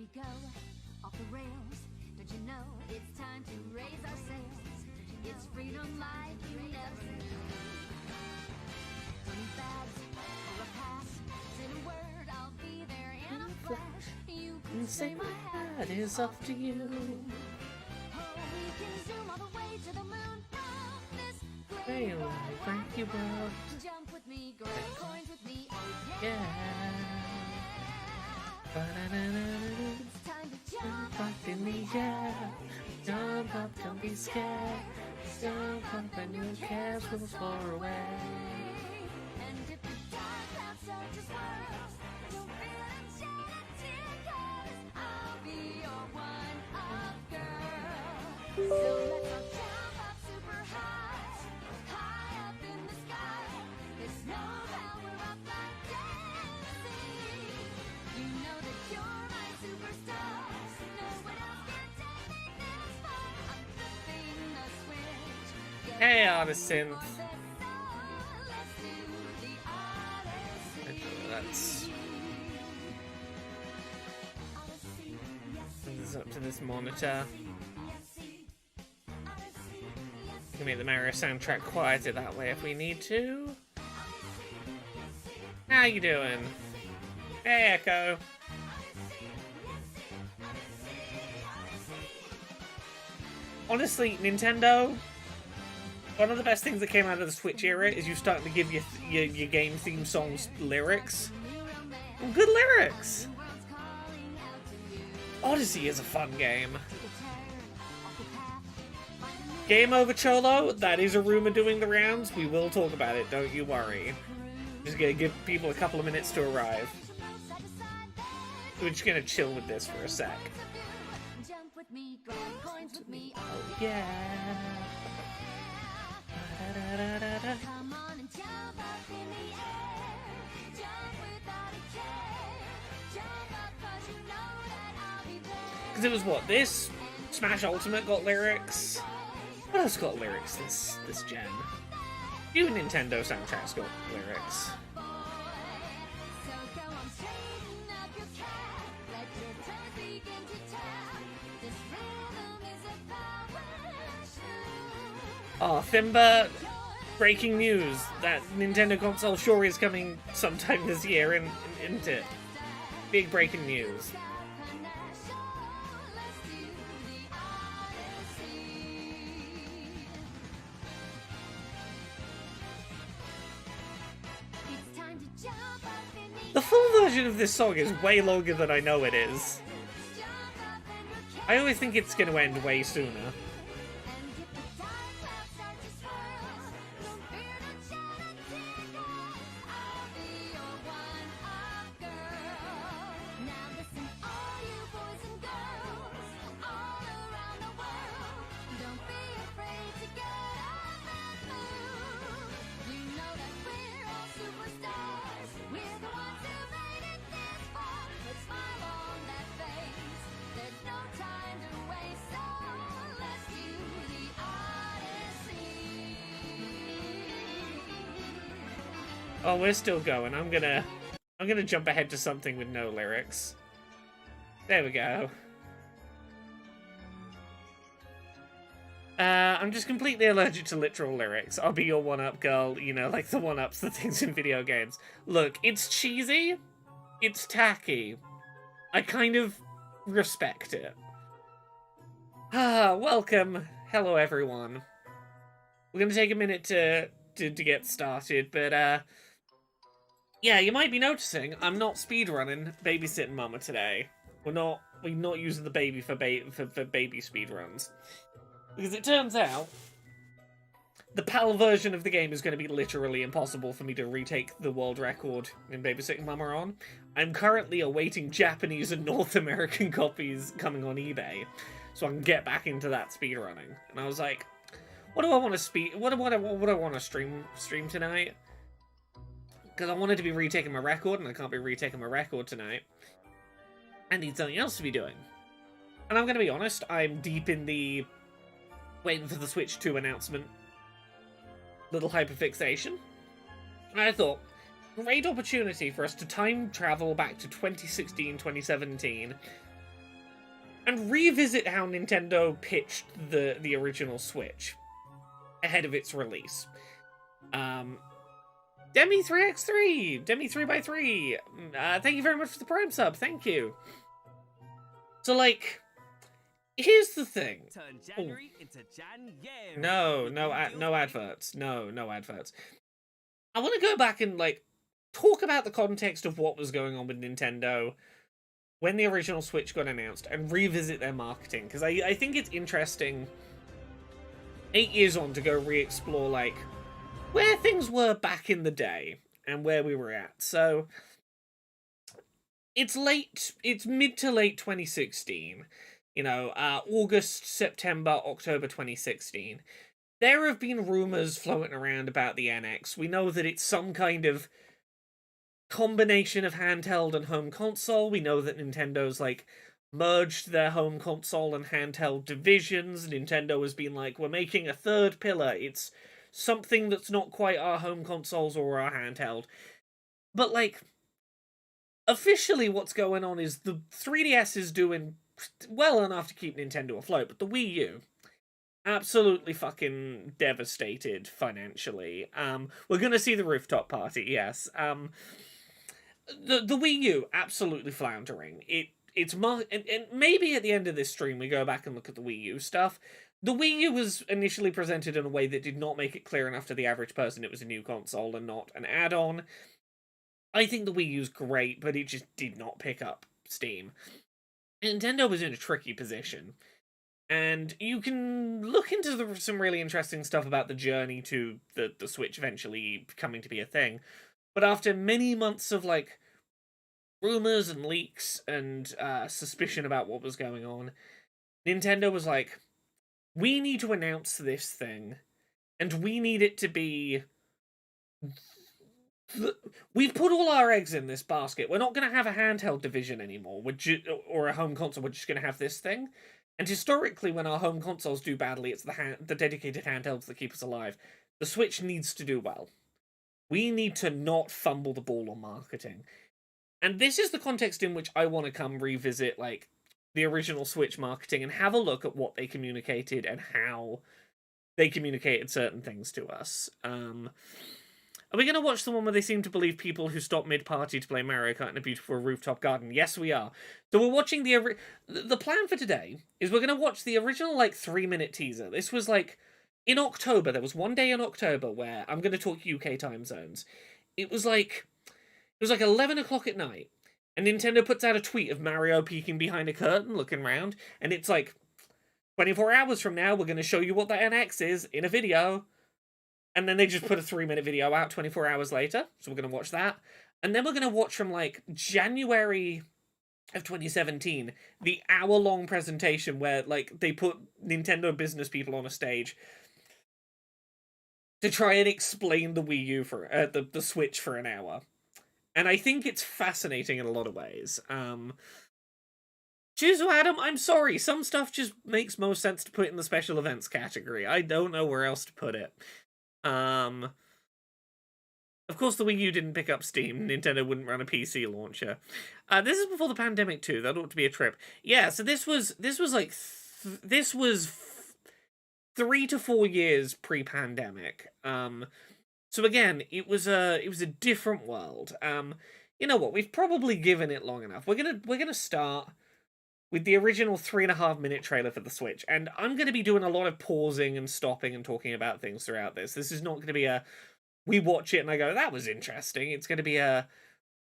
we go, off the rails. Don't you know it's time to raise our sails? It's freedom like you never knew. Don't need bags or a pass. Say the word, I'll be there in a flash. You can say my hat is off to you. Oh, we can zoom all the way to the moon from this Hey, great thank you, bro. Jump with me, go coins with me, oh Yeah. It's time to jump Up in the air. Jump up, don't be scared. Jump up and your cares will fall away. And if the dark clouds start to swirl, don't feel and shed a tear, 'cause I'll be your one-up girl. So let's all jump up super high, high up in the sky. There's no doubt we're up like dancing. You know that you're my superstar. No one else can take me this far. I'm flipping the switch. Get Hey, Artisynth. on this song. Let's do the Odyssey. That's Odyssey, yes, this is up to this monitor. yes, Odyssey, yes, Can make the Mario soundtrack quieter that way if we need to. How you doing? Hey, Echo. Honestly, Nintendo, one of the best things that came out of the Switch era is you starting to give your game theme songs lyrics. Well, good lyrics. Odyssey is a fun game. Game over, Cholo. That is a rumor doing the rounds. We will talk about it, don't you worry. Just gonna give people a couple of minutes to arrive. We're just gonna chill with this for a sec. jump with me, grab coins with me, oh Yeah. come on and jump up in the air, jump without a care, jump up 'cause you know that I'll be there. Because it was what, this? Smash Ultimate got lyrics? What else got lyrics this gen? Few Nintendo soundtracks got lyrics. So go on, straighten up your cap, let your toes begin to tap. This rhythm is a power shoe. Oh, Thimba, breaking news. That Nintendo console sure is coming sometime this year, isn't it? Big breaking news. The full version of this song is way longer than I know it is. I always think it's going to end way sooner. Oh, we're still going. I'm gonna jump ahead to something with no lyrics. There we go. I'm just completely allergic to literal lyrics. I'll be your one-up girl, you know, like the one-ups, the things in video games. Look, it's cheesy. It's tacky. I kind of respect it. Welcome. Hello, everyone. We're gonna take a minute to get started, but, yeah, you might be noticing I'm not speedrunning Babysitting Mama today. We're not using the baby for baby speedruns. Because it turns out the PAL version of the game is going to be literally impossible for me to retake the world record in Babysitting Mama on. I'm currently awaiting Japanese and North American copies coming on eBay, so I can get back into that speedrunning. And I was like, what do I want to what do I want to stream tonight? Because I wanted to be retaking my record, and I can't be retaking my record tonight. I need something else to be doing. And I'm going to be honest, I'm deep in the waiting for the Switch 2 announcement little hyperfixation. And I thought, great opportunity for us to time travel back to 2016, 2017, and revisit how Nintendo pitched the original Switch ahead of its release. Demi 3x3, Demi 3x3, thank you very much for the Prime sub, thank you. So, like, here's the thing. Turn January into Jan-Yary. No adverts. No adverts. I want to go back and, like, talk about the context of what was going on with Nintendo when the original Switch got announced and revisit their marketing, because I think it's interesting 8 years on to go re-explore, like, where things were back in the day and where we were at. So it's mid to late 2016, you know, August, September, October 2016. There have been rumors floating around about the NX. We know that it's some kind of combination of handheld and home console. We know that Nintendo's, like, merged their home console and handheld divisions. Nintendo has been like, we're making a third pillar. It's something that's not quite our home consoles or our handheld. But, like, officially what's going on is the 3DS is doing well enough to keep Nintendo afloat, but the Wii U, absolutely fucking devastated financially. We're gonna see the rooftop party, yes. The Wii U, absolutely floundering. And maybe at the end of this stream we go back and look at the Wii U stuff. The Wii U was initially presented in a way that did not make it clear enough to the average person it was a new console and not an add-on. I think the Wii U's great, but it just did not pick up steam. Nintendo was in a tricky position. And you can look into some really interesting stuff about the journey to the Switch eventually coming to be a thing. But after many months of, like, rumors and leaks and suspicion about what was going on, Nintendo was like, we need to announce this thing, and we need it to be... We've put all our eggs in this basket. We're not going to have a handheld division anymore, or a home console. We're just going to have this thing. And historically, when our home consoles do badly, it's the dedicated handhelds that keep us alive. The Switch needs to do well. We need to not fumble the ball on marketing. And this is the context in which I want to come revisit, like, the original Switch marketing and have a look at what they communicated and how they communicated certain things to us. Are we going to watch the one where they seem to believe people who stop mid-party to play Mario Kart in a beautiful rooftop garden? Yes, we are. So we're watching the plan for today is we're going to watch the original, like, 3-minute teaser. This was, like, in October. There was one day in October where I'm going to talk UK time zones. It was like 11 o'clock at night. And Nintendo puts out a tweet of Mario peeking behind a curtain, looking around, and it's like, 24 hours from now, we're going to show you what the NX is in a video. And then they just put a 3-minute video out 24 hours later, so we're going to watch that. And then we're going to watch from, like, January of 2017, the hour-long presentation where, like, they put Nintendo business people on a stage to try and explain the Wii U for, the Switch for an hour. And I think it's fascinating in a lot of ways. Chizu Adam, I'm sorry, some stuff just makes most sense to put in the special events category. I don't know where else to put it. Of course the Wii U didn't pick up Steam. Nintendo wouldn't run a PC launcher. This is before the pandemic too. That ought to be a trip. Yeah, so this was 3 to 4 years pre-pandemic. So again, it was a different world. You know what? We've probably given it long enough. We're gonna start with the original 3.5-minute trailer for the Switch, and I'm gonna be doing a lot of pausing and stopping and talking about things throughout this. This is not gonna be we watch it and I go, that was interesting. It's gonna be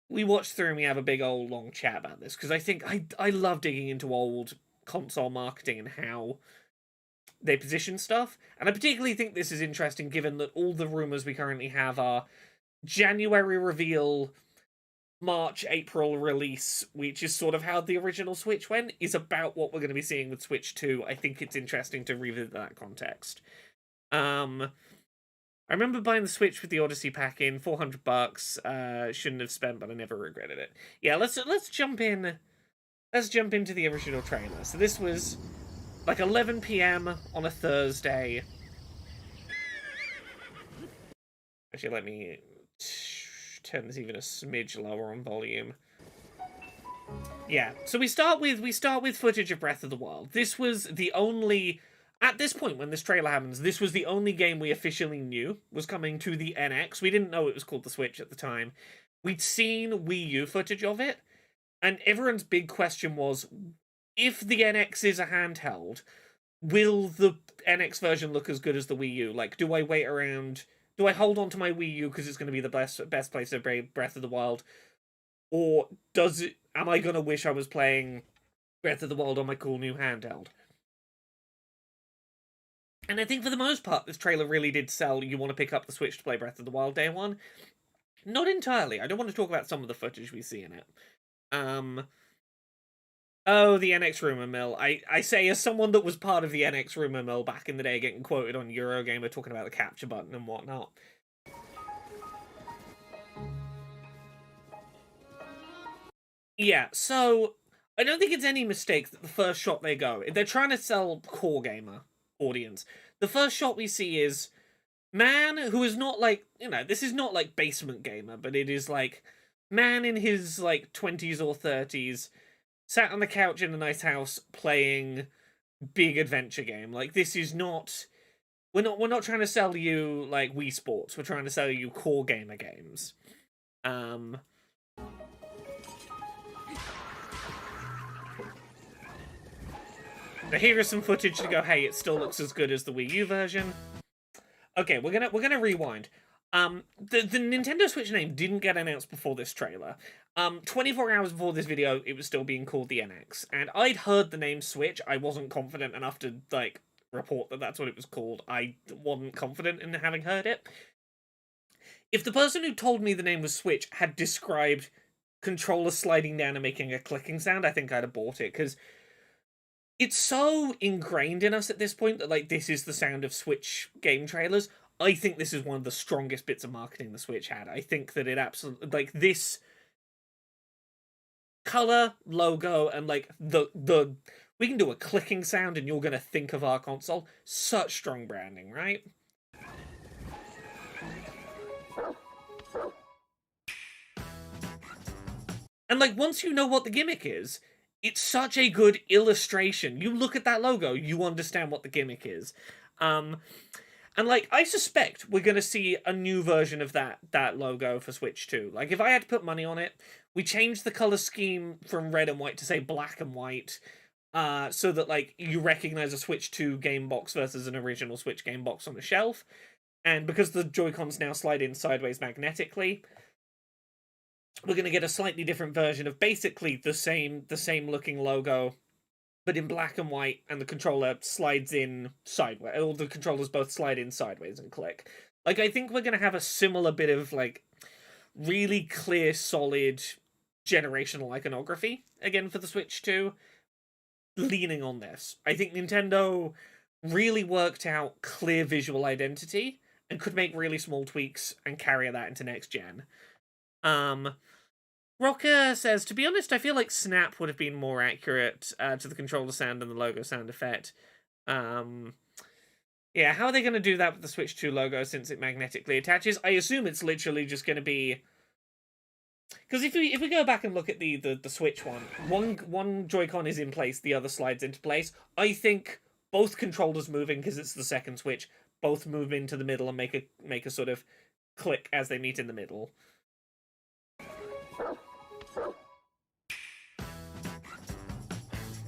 we watch through and we have a big old long chat about this, because I think I love digging into old console marketing and how they position stuff. And I particularly think this is interesting given that all the rumors we currently have are January reveal, March, April release, which is sort of how the original Switch went, is about what we're going to be seeing with Switch 2. I think it's interesting to revisit that context. I remember buying the Switch with the Odyssey pack in, $400. Shouldn't have spent, but I never regretted it. Yeah, let's jump in. Let's jump into the original trailer. So this was like 11 PM on a Thursday. Actually, let me turn this even a smidge lower on volume. Yeah, so we start with footage of Breath of the Wild. This was the only, at this point when this trailer happens, this was the only game we officially knew was coming to the NX. We didn't know it was called the Switch at the time. We'd seen Wii U footage of it, and everyone's big question was, if the NX is a handheld, will the NX version look as good as the Wii U? Like, do I wait around? Do I hold on to my Wii U because it's going to be the best place to play Breath of the Wild? Or am I gonna wish I was playing Breath of the Wild on my cool new handheld? And I think for the most part, this trailer really did sell you want to pick up the Switch to play Breath of the Wild day one. Not entirely. I don't want to talk about some of the footage we see in it. Oh, the NX rumor mill. I say as someone that was part of the NX rumor mill back in the day, getting quoted on Eurogamer talking about the capture button and whatnot. Yeah, so I don't think it's any mistake that the first shot they go, they're trying to sell core gamer audience. The first shot we see is man who is not like, this is not like basement gamer, but it is like man in his like 20s or 30s, sat on the couch in a nice house playing big adventure game. Like, this is not, we're not trying to sell you like Wii Sports. We're trying to sell you core gamer games. But here is some footage to go, hey, it still looks as good as the Wii U version. Okay, we're gonna rewind. The Nintendo Switch name didn't get announced before this trailer. 24 hours before this video, it was still being called the NX, and I'd heard the name Switch. I wasn't confident enough to like report that that's what it was called. I wasn't confident in having heard it. If the person who told me the name was Switch had described controller sliding down and making a clicking sound, I think I'd have bought it, because it's so ingrained in us at this point that, like, this is the sound of Switch game trailers. I think this is one of the strongest bits of marketing the Switch had. I think that it absolutely, like, this color, logo, and, like, the we can do a clicking sound and you're gonna think of our console. Such strong branding, right? And, like, once you know what the gimmick is, it's such a good illustration. You look at that logo, you understand what the gimmick is. And, like, I suspect we're going to see a new version of that logo for Switch 2. Like, if I had to put money on it, we changed the color scheme from red and white to, say, black and white, so that, like, you recognize a Switch 2 game box versus an original Switch game box on the shelf. And because the Joy-Cons now slide in sideways magnetically, we're going to get a slightly different version of basically the same looking logo, but in black and white, and the controller slides in sideways. All the controllers both slide in sideways and click. Like, I think we're going to have a similar bit of, like, really clear, solid generational iconography again for the Switch 2, leaning on this. I think Nintendo really worked out clear visual identity and could make really small tweaks and carry that into next gen. Rocker says, to be honest, I feel like Snap would have been more accurate to the controller sound and the logo sound effect. Yeah, how are they going to do that with the Switch 2 logo since it magnetically attaches? I assume it's literally just going to be... Because if we go back and look at the Switch one Joy-Con is in place, the other slides into place. I think both controllers moving, because it's the second Switch, both move into the middle and make a sort of click as they meet in the middle.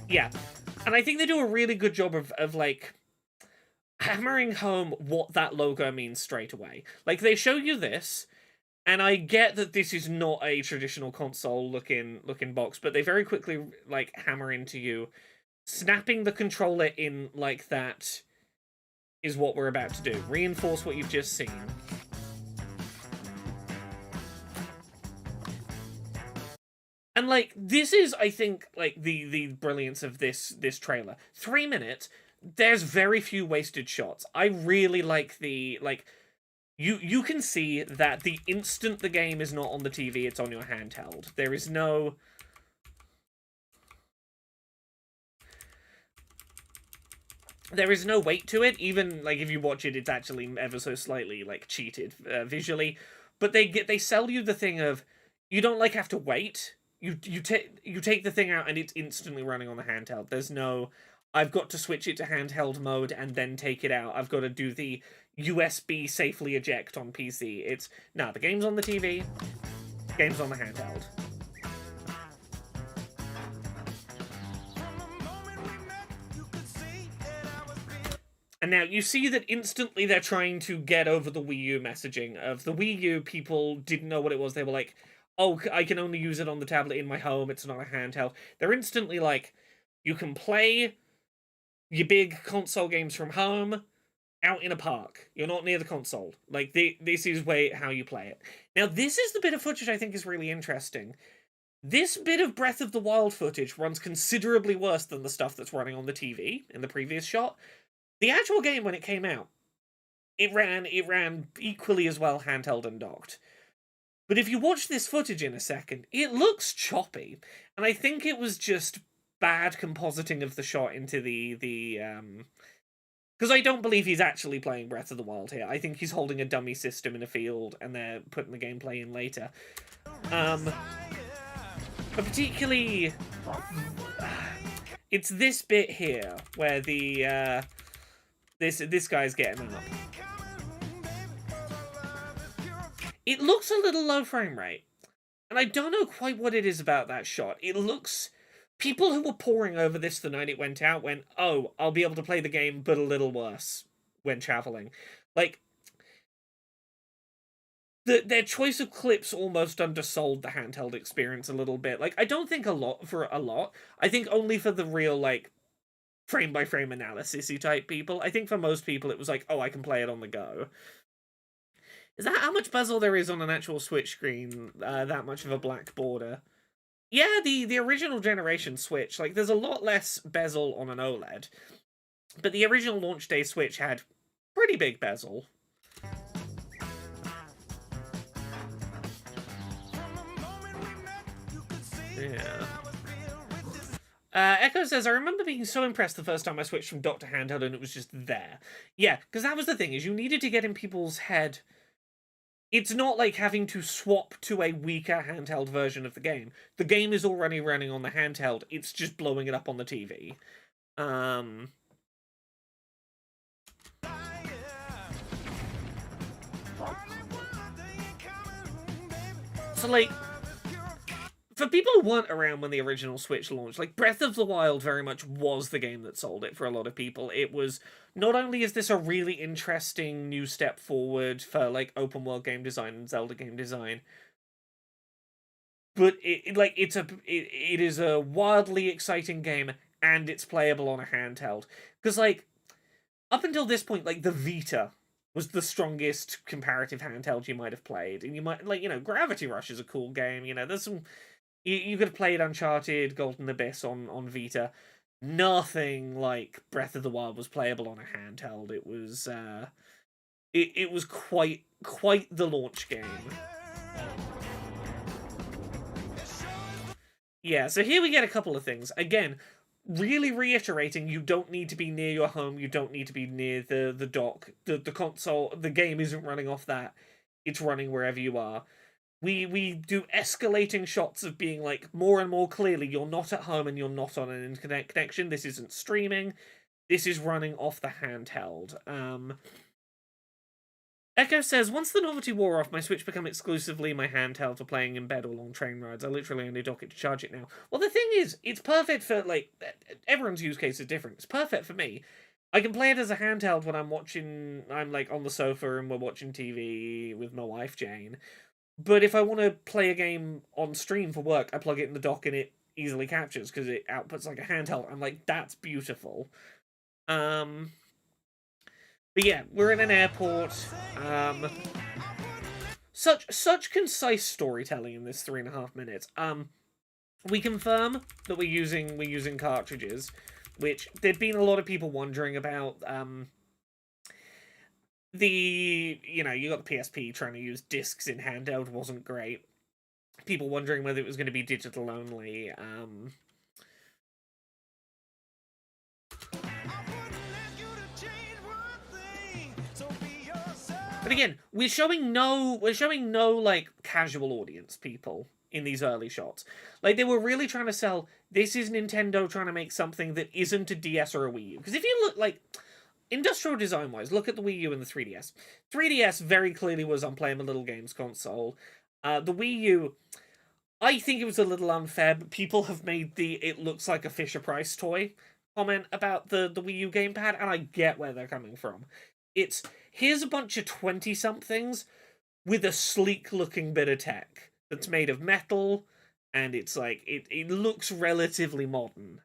Yeah, and I think they do a really good job of like, hammering home what that logo means straight away. Like, they show you this, and I get that this is not a traditional console-looking box, but they very quickly, like, hammer into you. Snapping the controller in like that is what we're about to do. Reinforce what you've just seen. And, like, this is, I think, like, the brilliance of this trailer. 3 minutes, there's very few wasted shots. I really like the, like, you can see that the instant the game is not on the TV, it's on your handheld. There is no... There is no weight to it. Even, like, if you watch it, it's actually ever so slightly, like, cheated visually. But they sell you the thing of, you don't, like, have to wait. you take the thing out and it's instantly running on the handheld. There's no, I've got to switch it to handheld mode and then take it out. I've got to do the USB safely eject on PC. It's, nah, the game's on the TV, game's on the handheld. And now you see that instantly they're trying to get over the Wii U messaging of the Wii U. People didn't know what it was. They were like, oh, I can only use it on the tablet in my home. It's not a handheld. They're instantly like, you can play your big console games from home out in a park. You're not near the console. Like, this is how you play it. Now, this is the bit of footage I think is really interesting. This bit of Breath of the Wild footage runs considerably worse than the stuff that's running on the TV in the previous shot. The actual game, when it came out, it ran equally as well handheld and docked. But if you watch this footage in a second, it looks choppy. And I think it was just bad compositing of the shot into because I don't believe he's actually playing Breath of the Wild here. I think he's holding a dummy system in a field and they're putting the gameplay in later. But particularly, it's this bit here where the this guy's getting up. It looks a little low frame rate, and I don't know quite what it is about that shot. It looks, people who were poring over this the night it went out went, oh, I'll be able to play the game, but a little worse when traveling. Like, their choice of clips almost undersold the handheld experience a little bit. Like, I don't think a lot. I think only for the real, like, frame-by-frame analysis-y type people. I think for most people it was like, oh, I can play it on the go. Is that how much bezel there is on an actual Switch screen? That much of a black border? Yeah, the original generation Switch, like, there's a lot less bezel on an OLED. But the original launch day Switch had pretty big bezel. Yeah. Echo says, I remember being so impressed the first time I switched from dock to handheld and it was just there. Yeah, because that was the thing, is you needed to get in people's head. It's not like having to swap to a weaker handheld version of the game. The game is already running on the handheld, it's just blowing it up on the TV. So, like, for people who weren't around when the original Switch launched, like, Breath of the Wild very much was the game that sold it for a lot of people. It was, not only is this a really interesting new step forward for, like, open world game design and Zelda game design, but it is a wildly exciting game, and it's playable on a handheld. Because, like, up until this point, like, the Vita was the strongest comparative handheld you might have played. And you might, like, you know, Gravity Rush is a cool game, you know, there's some... You could have played Uncharted, Golden Abyss on Vita. Nothing like Breath of the Wild was playable on a handheld. It was it was quite the launch game. Yeah, so here we get a couple of things. Again, really reiterating, you don't need to be near your home, you don't need to be near the dock. The console, the game isn't running off that. It's running wherever you are. We do escalating shots of being like, more and more clearly, you're not at home and you're not on an internet connection. This isn't streaming. This is running off the handheld. Echo says, once the novelty wore off, my Switch became exclusively my handheld for playing in bed or long train rides. I literally only dock it to charge it now. Well, the thing is, it's perfect for, like, everyone's use case is different. It's perfect for me. I can play it as a handheld when I'm like on the sofa and we're watching TV with my wife, Jane. But if I want to play a game on stream for work, I plug it in the dock and it easily captures because it outputs like a handheld. I'm like, that's beautiful. But yeah, we're in an airport. Such concise storytelling in this 3.5 minutes. We confirm that we're using cartridges, which there'd been a lot of people wondering about. You got the PSP trying to use discs in handheld wasn't great. People wondering whether it was going to be digital only. But again, we're showing no like casual audience people in these early shots. Like, they were really trying to sell, this is Nintendo trying to make something that isn't a DS or a Wii U. Because if you look, like, industrial design-wise, look at the Wii U and the 3DS. 3DS very clearly was unplayable little games console. The Wii U, I think it was a little unfair, but people have made the "it looks like a Fisher-Price toy" comment about the Wii U gamepad, and I get where they're coming from. It's, here's a bunch of 20-somethings with a sleek-looking bit of tech that's made of metal, and it's like, it looks relatively modern.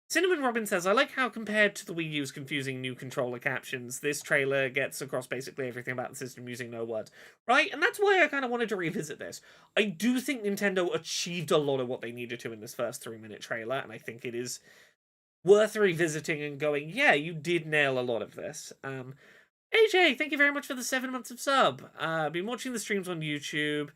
Cinnamon Robin says, I like how compared to the Wii U's confusing new controller captions, this trailer gets across basically everything about the system using no words. Right? And that's why I kind of wanted to revisit this. I do think Nintendo achieved a lot of what they needed to in this first 3-minute trailer, and I think it is worth revisiting and going, yeah, you did nail a lot of this. AJ, thank you very much for the 7 months of sub. Been watching the streams on YouTube.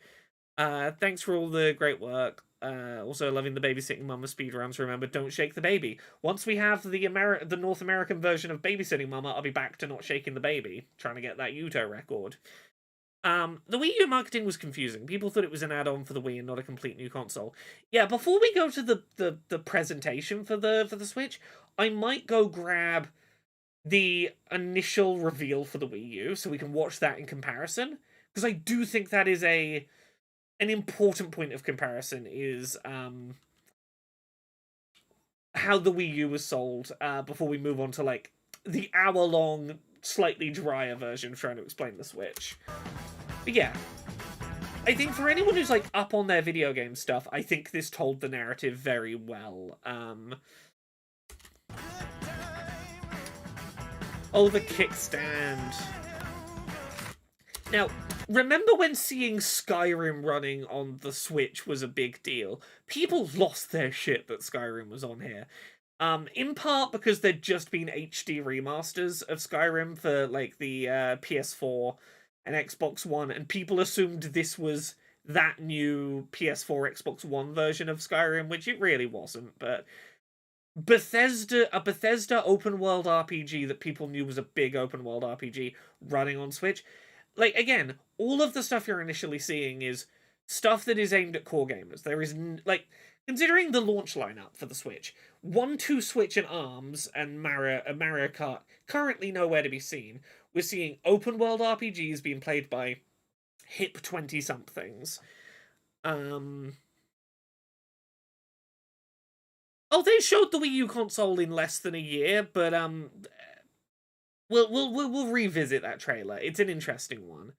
Thanks for all the great work. Also loving the Babysitting Mama speedruns. Remember, don't shake the baby. Once we have the North American version of Babysitting Mama, I'll be back to not shaking the baby, trying to get that Yuto record. The Wii U marketing was confusing. People thought it was an add-on for the Wii and not a complete new console. Yeah, before we go to the presentation for the Switch, I might go grab the initial reveal for the Wii U so we can watch that in comparison, because I do think that is an important point of comparison, is how the Wii U was sold, before we move on to, like, the hour-long, slightly drier version trying to explain the Switch. But yeah, I think for anyone who's, like, up on their video game stuff, I think this told the narrative very well. Oh, the kickstand. Now, remember when seeing Skyrim running on the Switch was a big deal? People lost their shit that Skyrim was on here. In part because there'd just been HD remasters of Skyrim for, like, the PS4 and Xbox One, and people assumed this was that new PS4, Xbox One version of Skyrim, which it really wasn't, but a Bethesda open world RPG that people knew was a big open world RPG running on Switch. Like, again, all of the stuff you're initially seeing is stuff that is aimed at core gamers. There is, like, considering the launch lineup for the Switch, 1-2 Switch and ARMS and Mario Kart currently nowhere to be seen. We're seeing open world RPGs being played by hip 20-somethings. Oh, they showed the Wii U console in less than a year, but we'll revisit that trailer. It's an interesting one.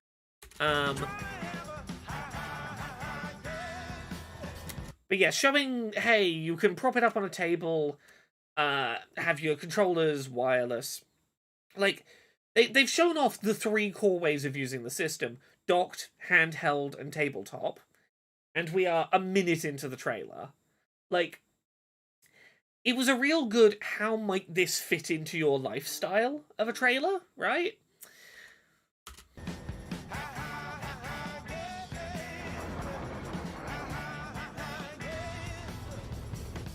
But yeah, showing, hey, you can prop it up on a table, have your controllers wireless. Like, they've shown off the 3 core ways of using the system: docked, handheld, and tabletop. And we are a minute into the trailer. Like, it was a real good, how might this fit into your lifestyle of a trailer, right?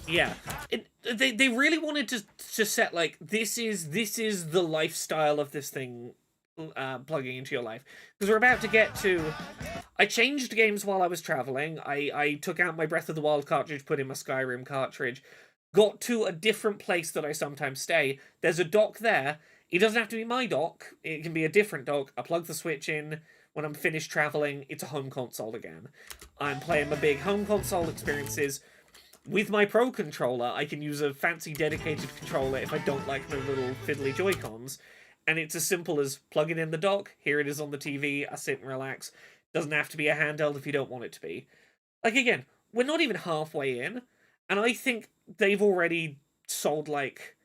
Yeah, they really wanted to set, like, this is the lifestyle of this thing, plugging into your life, because we're about to get to. I changed games while I was traveling. I took out my Breath of the Wild cartridge, put in my Skyrim cartridge, got to a different place that I sometimes stay. There's a dock there. It doesn't have to be my dock. It can be a different dock. I plug the Switch in. When I'm finished traveling, it's a home console again. I'm playing my big home console experiences. With my Pro controller, I can use a fancy dedicated controller if I don't like the little fiddly Joy-Cons. And it's as simple as plugging in the dock, here it is on the TV, I sit and relax. Doesn't have to be a handheld if you don't want it to be. Like, again, we're not even halfway in, and I think they've already sold, like,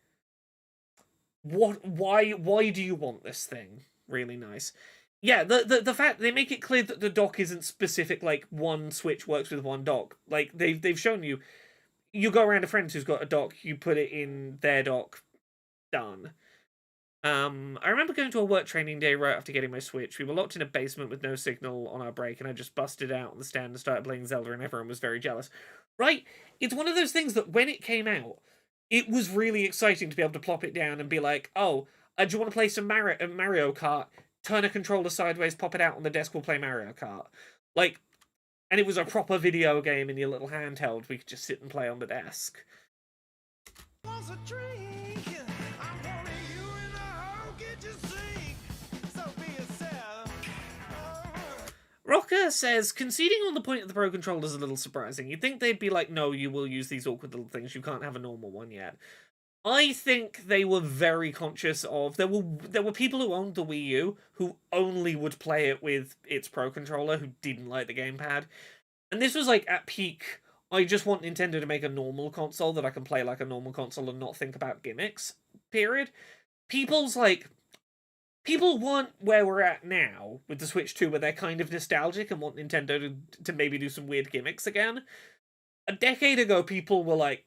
why do you want this thing? Really nice. Yeah, the fact they make it clear that the dock isn't specific, like, one Switch works with one dock. Like, they've shown you go around a friend who's got a dock, you put it in their dock, done. I remember going to a work training day right after getting my Switch. We were locked in a basement with no signal on our break, and I just busted out on the stand and started playing Zelda, and everyone was very jealous. Right? It's one of those things that when it came out, it was really exciting to be able to plop it down and be like, oh, do you want to play some Mario Kart? Turn a controller sideways, pop it out on the desk, we'll play Mario Kart. Like, and it was a proper video game in your little handheld we could just sit and play on the desk. Was a drink. I'm wanting you in a hole, get your sink. So be yourself. Rocker says, conceding on the point of the Pro Controller is a little surprising. You'd think they'd be like, no, you will use these awkward little things. You can't have a normal one yet. I think they were very conscious of... There were people who owned the Wii U who only would play it with its Pro Controller, who didn't like the gamepad. And this was like at peak, I just want Nintendo to make a normal console that I can play like a normal console and not think about gimmicks, period. People want where we're at now with the Switch 2, where they're kind of nostalgic and want Nintendo to maybe do some weird gimmicks again. A decade ago, people were like,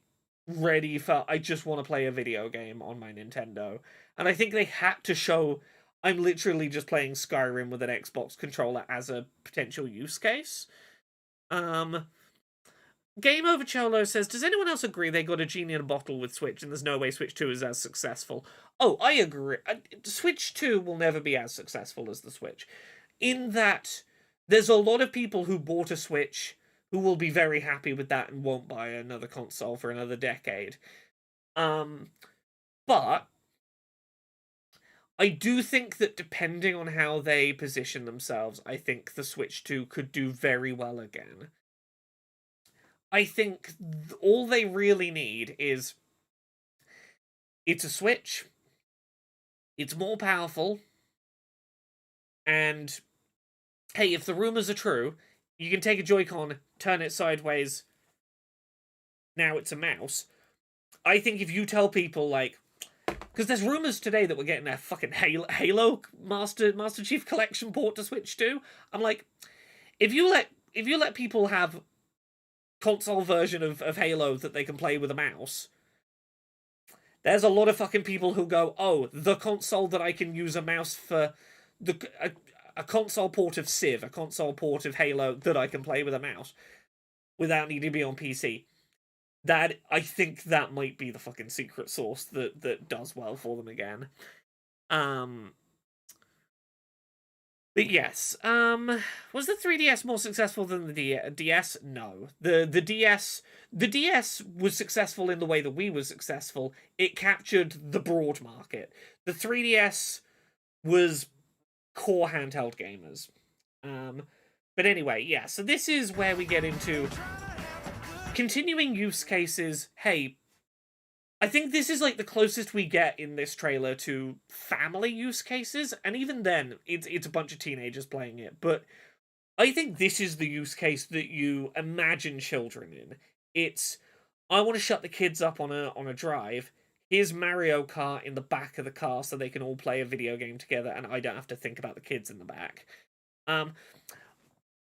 ready for, I just want to play a video game on my Nintendo. And I think they had to show, I'm literally just playing Skyrim with an Xbox controller as a potential use case. Game Over Cholo says, does anyone else agree they got a genie in a bottle with Switch and there's no way Switch 2 is as successful? Oh, I agree. Switch 2 will never be as successful as the Switch. In that, there's a lot of people who bought a Switch who will be very happy with that and won't buy another console for another decade. But I do think that depending on how they position themselves, I think the Switch 2 could do very well again. I think all they really need is... It's a Switch. It's more powerful. And, hey, if the rumors are true, you can take a Joy-Con, turn it sideways. Now it's a mouse. I think if you tell people, like... Because there's rumors today that we're getting a fucking Halo Master Chief Collection port to Switch 2. I'm like, if you let people have console version of Halo that they can play with a mouse, there's a lot of fucking people who go, oh, the console that I can use a mouse for, a console port of Civ, a console port of Halo that I can play with a mouse without needing to be on PC. That, I think that might be the fucking secret sauce that does well for them again. But yes, was the 3DS more successful than the DS? No. The DS was successful in the way that Wii was successful. It captured the broad market. The 3DS was core handheld gamers. But anyway, yeah, so this is where we get into continuing use cases. Hey, I think this is like the closest we get in this trailer to family use cases, and even then, it's a bunch of teenagers playing it, but I think this is the use case that you imagine children in. It's, I want to shut the kids up on a drive, here's Mario Kart in the back of the car so they can all play a video game together and I don't have to think about the kids in the back.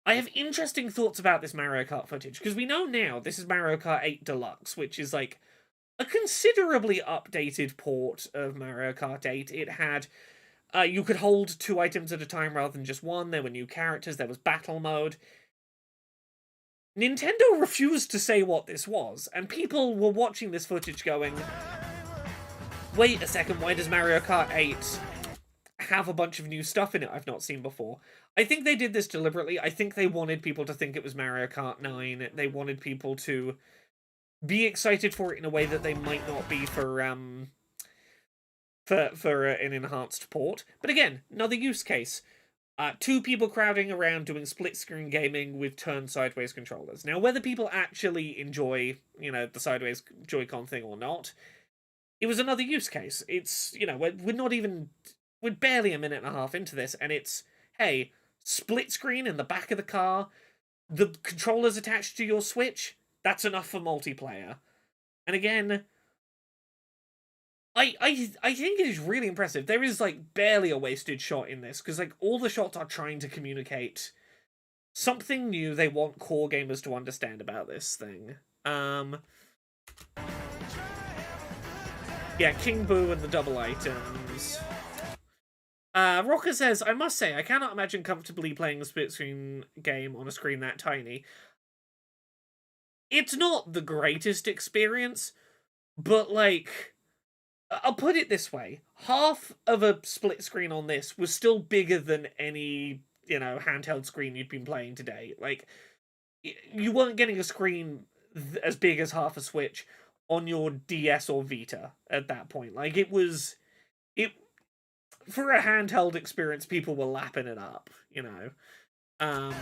I have interesting thoughts about this Mario Kart footage, because we know now this is Mario Kart 8 Deluxe, which is like a considerably updated port of Mario Kart 8. It had, you could hold 2 items at a time rather than just one, there were new characters, there was battle mode. Nintendo refused to say what this was, and people were watching this footage going, wait a second, why does Mario Kart 8 have a bunch of new stuff in it I've not seen before? I think they did this deliberately. I think they wanted people to think it was Mario Kart 9. They wanted people to be excited for it in a way that they might not be for an enhanced port. But again, another use case. 2 people crowding around doing split-screen gaming with turn sideways controllers. Now, whether people actually enjoy, the sideways Joy-Con thing or not, it was another use case. It's, we're barely a minute and a half into this, and it's, hey, split screen in the back of the car, the controller's attached to your Switch, that's enough for multiplayer. And again, I think it is really impressive. There is, barely a wasted shot in this, because, all the shots are trying to communicate something new they want core gamers to understand about this thing. Yeah, King Boo and the double items. Rocker says, I must say, I cannot imagine comfortably playing a split-screen game on a screen that tiny. It's not the greatest experience, but, I'll put it this way. Half of a split screen on this was still bigger than any, handheld screen you'd been playing today. you weren't getting a screen as big as half a Switch on your DS or Vita at that point. Like, it for a handheld experience, people were lapping it up, you know. Um,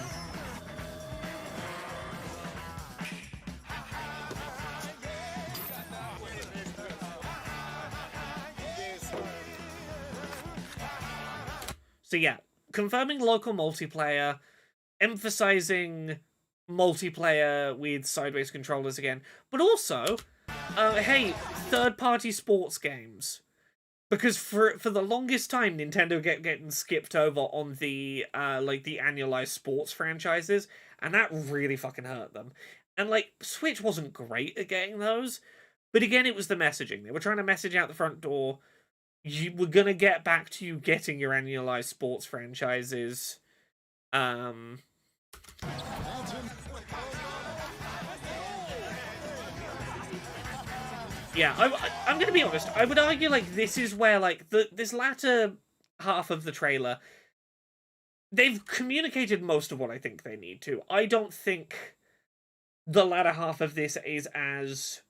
so yeah, confirming local multiplayer, emphasizing multiplayer with sideways controllers again, but also, hey, third-party sports games. Because for the longest time, Nintendo getting skipped over on the like the annualized sports franchises, and that really fucking hurt them. And like Switch wasn't great at getting those, but again, it was the messaging. They were trying to message out the front door. We're gonna get back to you getting your annualized sports franchises. Yeah, I'm gonna be honest. I would argue like this is where like this latter half of the trailer, they've communicated most of what I think they need to. I don't think the latter half of this is as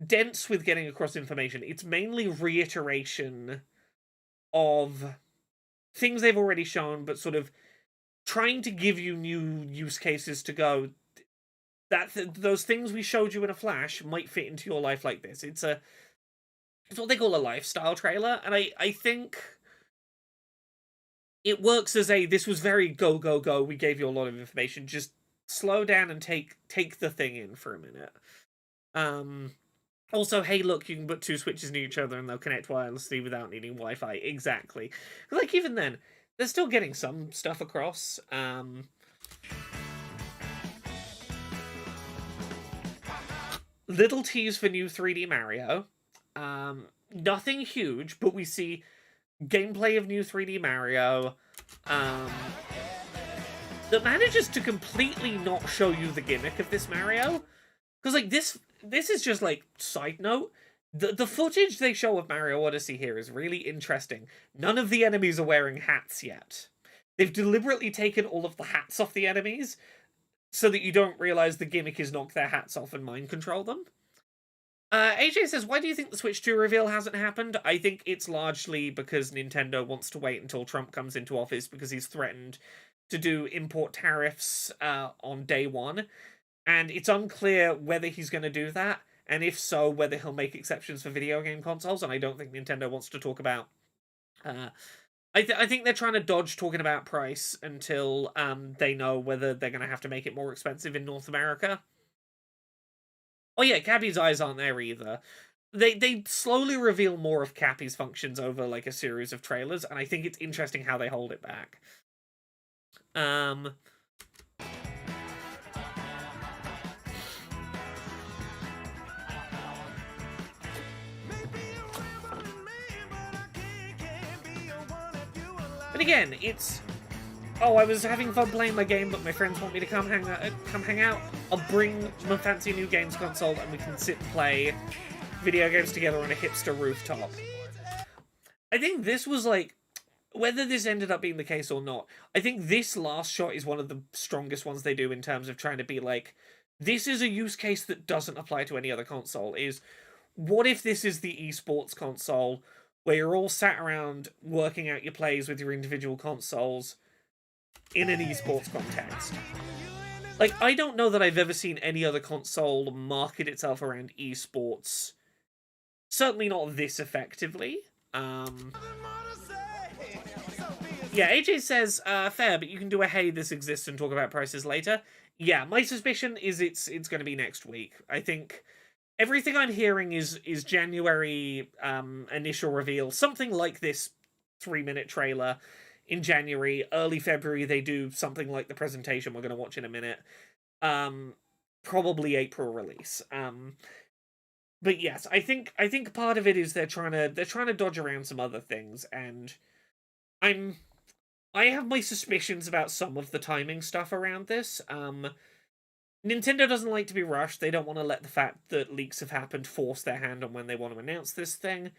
dense with getting across information. It's mainly reiteration of things they've already shown, but sort of trying to give you new use cases to go. Those things we showed you in a flash might fit into your life like this. It's what they call a lifestyle trailer, and I think it works as this was very go, go, go, we gave you a lot of information, just slow down and take the thing in for a minute. Also, hey, look, you can put two Switches near each other and they'll connect wirelessly without needing Wi-Fi. Exactly. Like, even then, they're still getting some stuff across. Little tease for new 3D Mario. Nothing huge, but we see gameplay of new 3D Mario. That manages to completely not show you the gimmick of this Mario. Because, like, this is just, like, side note. The footage they show of Mario Odyssey here is really interesting. None of the enemies are wearing hats yet. They've deliberately taken all of the hats off the enemies so that you don't realize the gimmick is knock their hats off and mind control them. AJ says, why do you think the Switch 2 reveal hasn't happened? I think it's largely because Nintendo wants to wait until Trump comes into office because he's threatened to do import tariffs on day one. And it's unclear whether he's going to do that, and if so, whether he'll make exceptions for video game consoles, and I don't think Nintendo wants to talk about... I think they're trying to dodge talking about price until they know whether they're going to have to make it more expensive in North America. Oh yeah, Cappy's eyes aren't there either. They slowly reveal more of Cappy's functions over like a series of trailers, and I think it's interesting how they hold it back. But again, it's... Oh, I was having fun playing my game, but my friends want me to come hang out. I'll bring my fancy new games console and we can sit and play video games together on a hipster rooftop. I think this was like... Whether this ended up being the case or not, I think this last shot is one of the strongest ones they do in terms of trying to be like, this is a use case that doesn't apply to any other console, is what if this is the esports console where you're all sat around working out your plays with your individual consoles in an esports context? Like, I don't know that I've ever seen any other console market itself around esports. Certainly not this effectively. Yeah, AJ says, fair, but you can do a hey, this exists and talk about prices later. Yeah, my suspicion is it's going to be next week. I think everything I'm hearing is January initial reveal. Something like this 3-minute trailer in January. Early February, they do something like the presentation we're going to watch in a minute. Probably April release. But yes, I think part of it is they're trying to dodge around some other things, and I have my suspicions about some of the timing stuff around this. Nintendo doesn't like to be rushed. They don't want to let the fact that leaks have happened force their hand on when they want to announce this thing.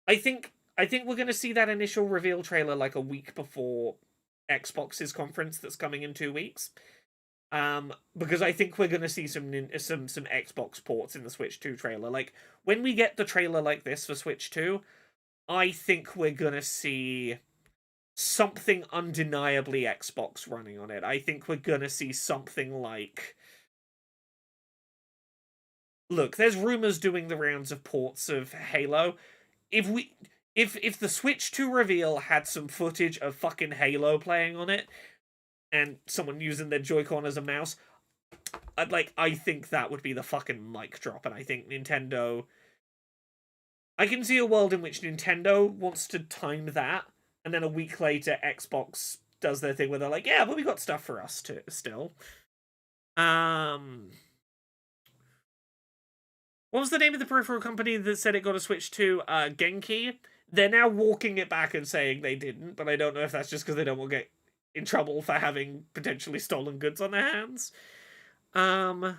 I think we're going to see that initial reveal trailer like a week before Xbox's conference that's coming in 2 weeks. Because I think we're gonna see some Xbox ports in the Switch 2 trailer. Like, when we get the trailer like this for Switch 2, I think we're gonna see something undeniably Xbox running on it. I think we're gonna see something like... Look, there's rumors doing the rounds of ports of Halo. If the Switch 2 reveal had some footage of fucking Halo playing on it, and someone using their Joy-Con as a mouse, I think that would be the fucking mic drop, and I think Nintendo... I can see a world in which Nintendo wants to time that, and then a week later Xbox does their thing where they're like, yeah, but we got stuff for us too, still. What was the name of the peripheral company that said it got a Switch to? Genki. They're now walking it back and saying they didn't, but I don't know if that's just because they don't want to get in trouble for having potentially stolen goods on their hands. But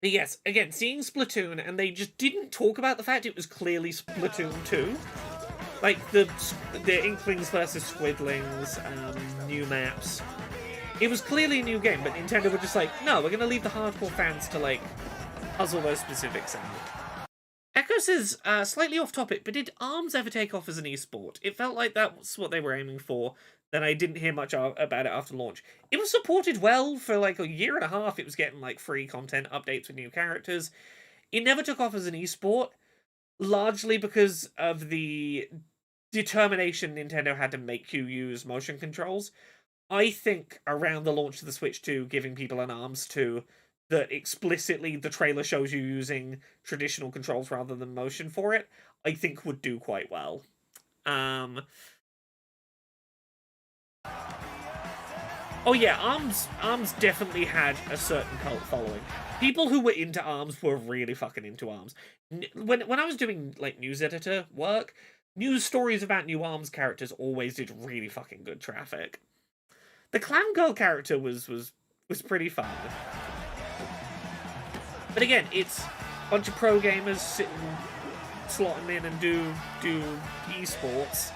yes, again, seeing Splatoon, and they just didn't talk about the fact it was clearly Splatoon 2. Like, the Inklings versus Squidlings, new maps. It was clearly a new game, but Nintendo were just like, no, we're going to leave the hardcore fans to, like, puzzle those specifics out. Echo says, slightly off topic, but did ARMS ever take off as an esport? It felt like that's what they were aiming for. Then I didn't hear much about it after launch. It was supported well for like a year and a half. It was getting like free content updates with new characters. It never took off as an esport, largely because of the determination Nintendo had to make you use motion controls. I think around the launch of the Switch 2, giving people an ARMS 2 that explicitly the trailer shows you using traditional controls rather than motion for it, I think would do quite well. Oh yeah, ARMS definitely had a certain cult following. People who were into ARMS were really fucking into ARMS. When I was doing like news editor work, news stories about new ARMS characters always did really fucking good traffic. The Clown Girl character was pretty fun. But again, it's a bunch of pro gamers slotting in and do esports.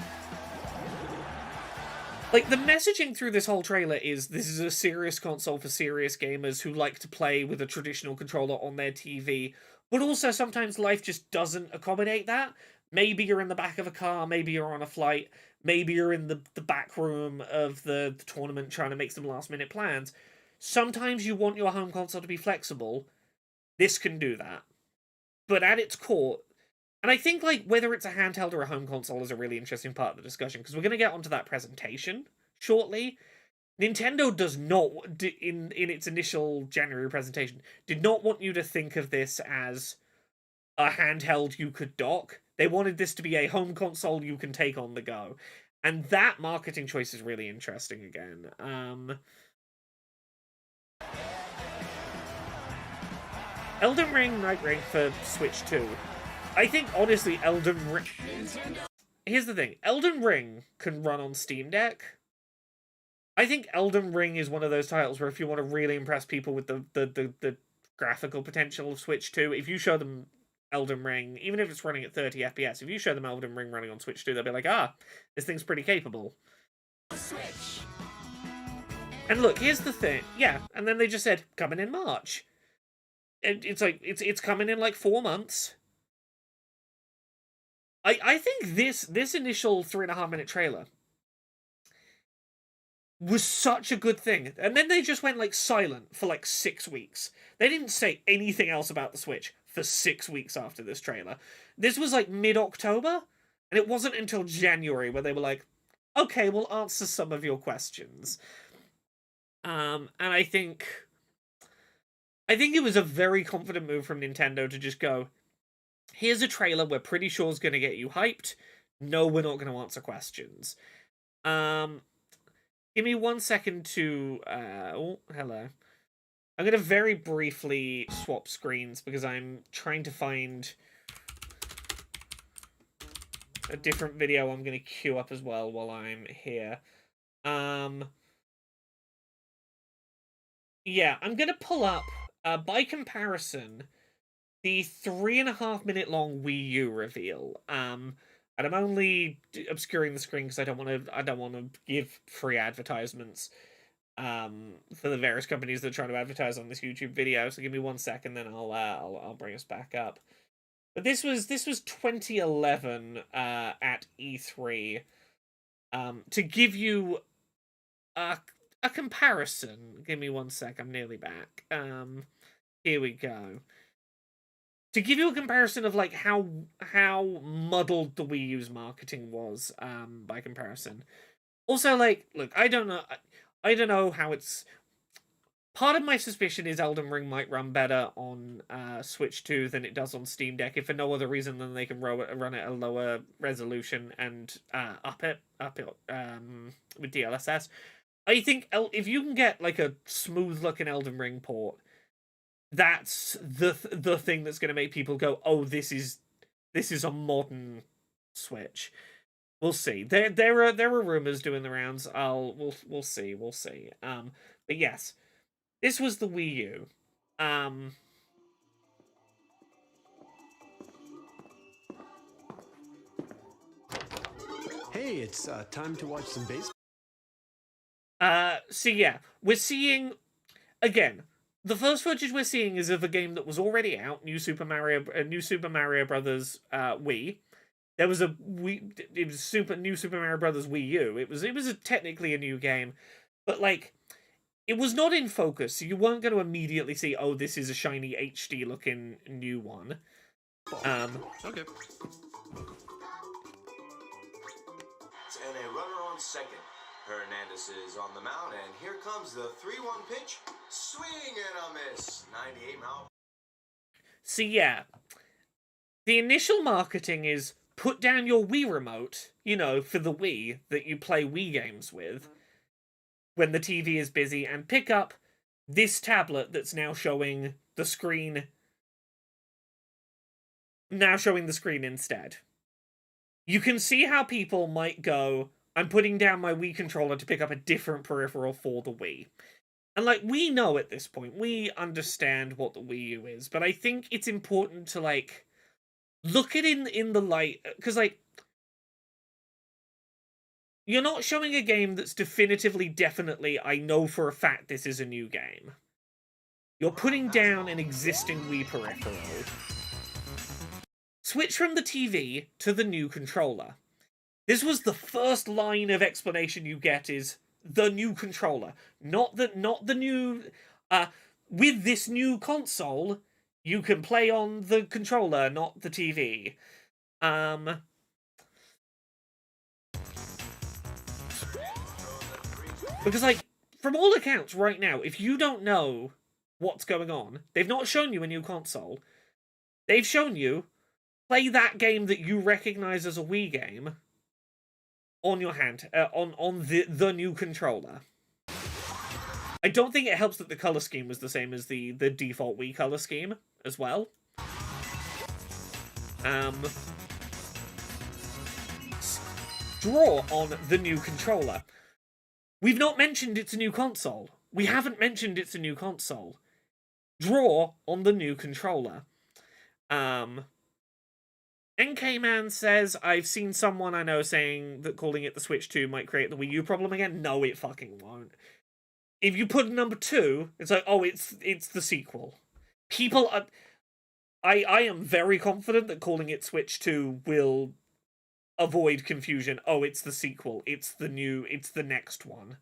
Like, the messaging through this whole trailer is this is a serious console for serious gamers who like to play with a traditional controller on their TV, but also sometimes life just doesn't accommodate that. Maybe you're in the back of a car, maybe you're on a flight, maybe you're in the back room of the tournament trying to make some last-minute plans. Sometimes you want your home console to be flexible. This can do that. But at its core... And I think, like, whether it's a handheld or a home console is a really interesting part of the discussion, because we're going to get onto that presentation shortly. Nintendo does not, in its initial January presentation, did not want you to think of this as a handheld you could dock. They wanted this to be a home console you can take on the go. And that marketing choice is really interesting again. Elden Ring, Night Ring for Switch 2. I think, honestly, Elden Ring... Here's the thing. Elden Ring can run on Steam Deck. I think Elden Ring is one of those titles where if you want to really impress people with the graphical potential of Switch 2, if you show them Elden Ring, even if it's running at 30 FPS, if you show them Elden Ring running on Switch 2, they'll be like, ah, this thing's pretty capable. Switch. And look, here's the thing. Yeah, and then they just said, coming in March. It's like, it's coming in like 4 months. I think this initial 3.5-minute trailer was such a good thing. And then they just went, like, silent for, like, 6 weeks. They didn't say anything else about the Switch for 6 weeks after this trailer. This was, like, mid-October, and it wasn't until January where they were like, okay, we'll answer some of your questions. And I think it was a very confident move from Nintendo to just go, here's a trailer we're pretty sure is going to get you hyped. No, we're not going to answer questions. Give me 1 second to... oh, hello. I'm going to very briefly swap screens because I'm trying to find a different video I'm going to queue up as well while I'm here. Yeah, I'm going to pull up, by comparison, the 3.5-minute long Wii U reveal. And I'm only obscuring the screen because I don't want to give free advertisements. for the various companies that are trying to advertise on this YouTube video. So give me 1 second, then I'll bring us back up. But this was 2011 at E3. To give you a comparison, give me 1 sec. I'm nearly back. Here we go. To give you a comparison of like how muddled the Wii U's marketing was, by comparison. Also, like, look, I don't know how it's. Part of my suspicion is Elden Ring might run better on Switch 2 than it does on Steam Deck, if for no other reason than they can run it at a lower resolution and up it with DLSS. I think if you can get like a smooth looking Elden Ring port, that's the thing that's going to make people go, oh, this is a modern Switch. We'll see. There are rumors doing the rounds. We'll see. But yes. This was the Wii U. Hey, it's time to watch some baseball. So yeah, we're seeing again. The first footage we're seeing is of a game that was already out, New Super Mario Brothers Wii. There was a New Super Mario Brothers Wii U. It was technically a new game, but like. It was not in focus, so you weren't going to immediately see, oh, this is a shiny HD looking new one. Okay. And a runner on second. Hernandez is on the mound, and here comes the 3-1 pitch. Swing and a miss. 98 mile. So yeah, the initial marketing is put down your Wii remote, for the Wii that you play Wii games with. When the TV is busy, and pick up this tablet that's now showing the screen. Now showing the screen instead. You can see how people might go, I'm putting down my Wii controller to pick up a different peripheral for the Wii. And like, we know at this point, we understand what the Wii U is, but I think it's important to like, look at it in the light, because like, you're not showing a game that's definitely, I know for a fact this is a new game. You're putting down an existing Wii peripheral. Switch from the TV to the new controller. This was the first line of explanation you get is the new controller. Not the new... with this new console, you can play on the controller, not the TV. Because, like, from all accounts right now, if you don't know what's going on, they've not shown you a new console. They've shown you, play that game that you recognize as a Wii game on your hand, on the new controller. I don't think it helps that the color scheme was the same as the default Wii color scheme as well. Draw on the new controller. We've not mentioned it's a new console. We haven't mentioned it's a new console. Draw on the new controller. NK-Man says, I've seen someone I know saying that calling it the Switch 2 might create the Wii U problem again. No, it fucking won't. If you put number 2, it's like, oh, it's the sequel. People are... I am very confident that calling it Switch 2 will avoid confusion. Oh, it's the sequel. It's the next one.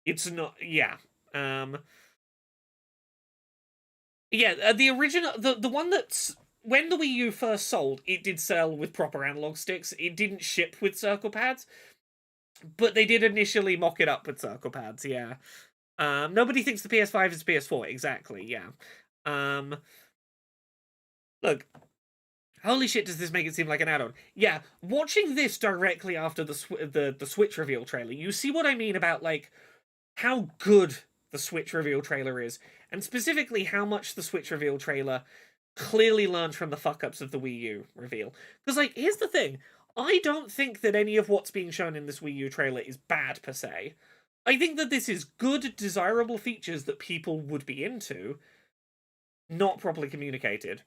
It's not... Yeah. Yeah, the original... The one that's... When the Wii U first sold, it did sell with proper analog sticks. It didn't ship with circle pads. But they did initially mock it up with circle pads, yeah. Nobody thinks the PS5 is PS4. Exactly, yeah. Look... Holy shit, does this make it seem like an add-on? Yeah, watching this directly after the Switch reveal trailer, you see what I mean about, like, how good the Switch reveal trailer is, and specifically how much the Switch reveal trailer clearly learned from the fuck-ups of the Wii U reveal. Because, like, here's the thing. I don't think that any of what's being shown in this Wii U trailer is bad, per se. I think that this is good, desirable features that people would be into, not properly communicated.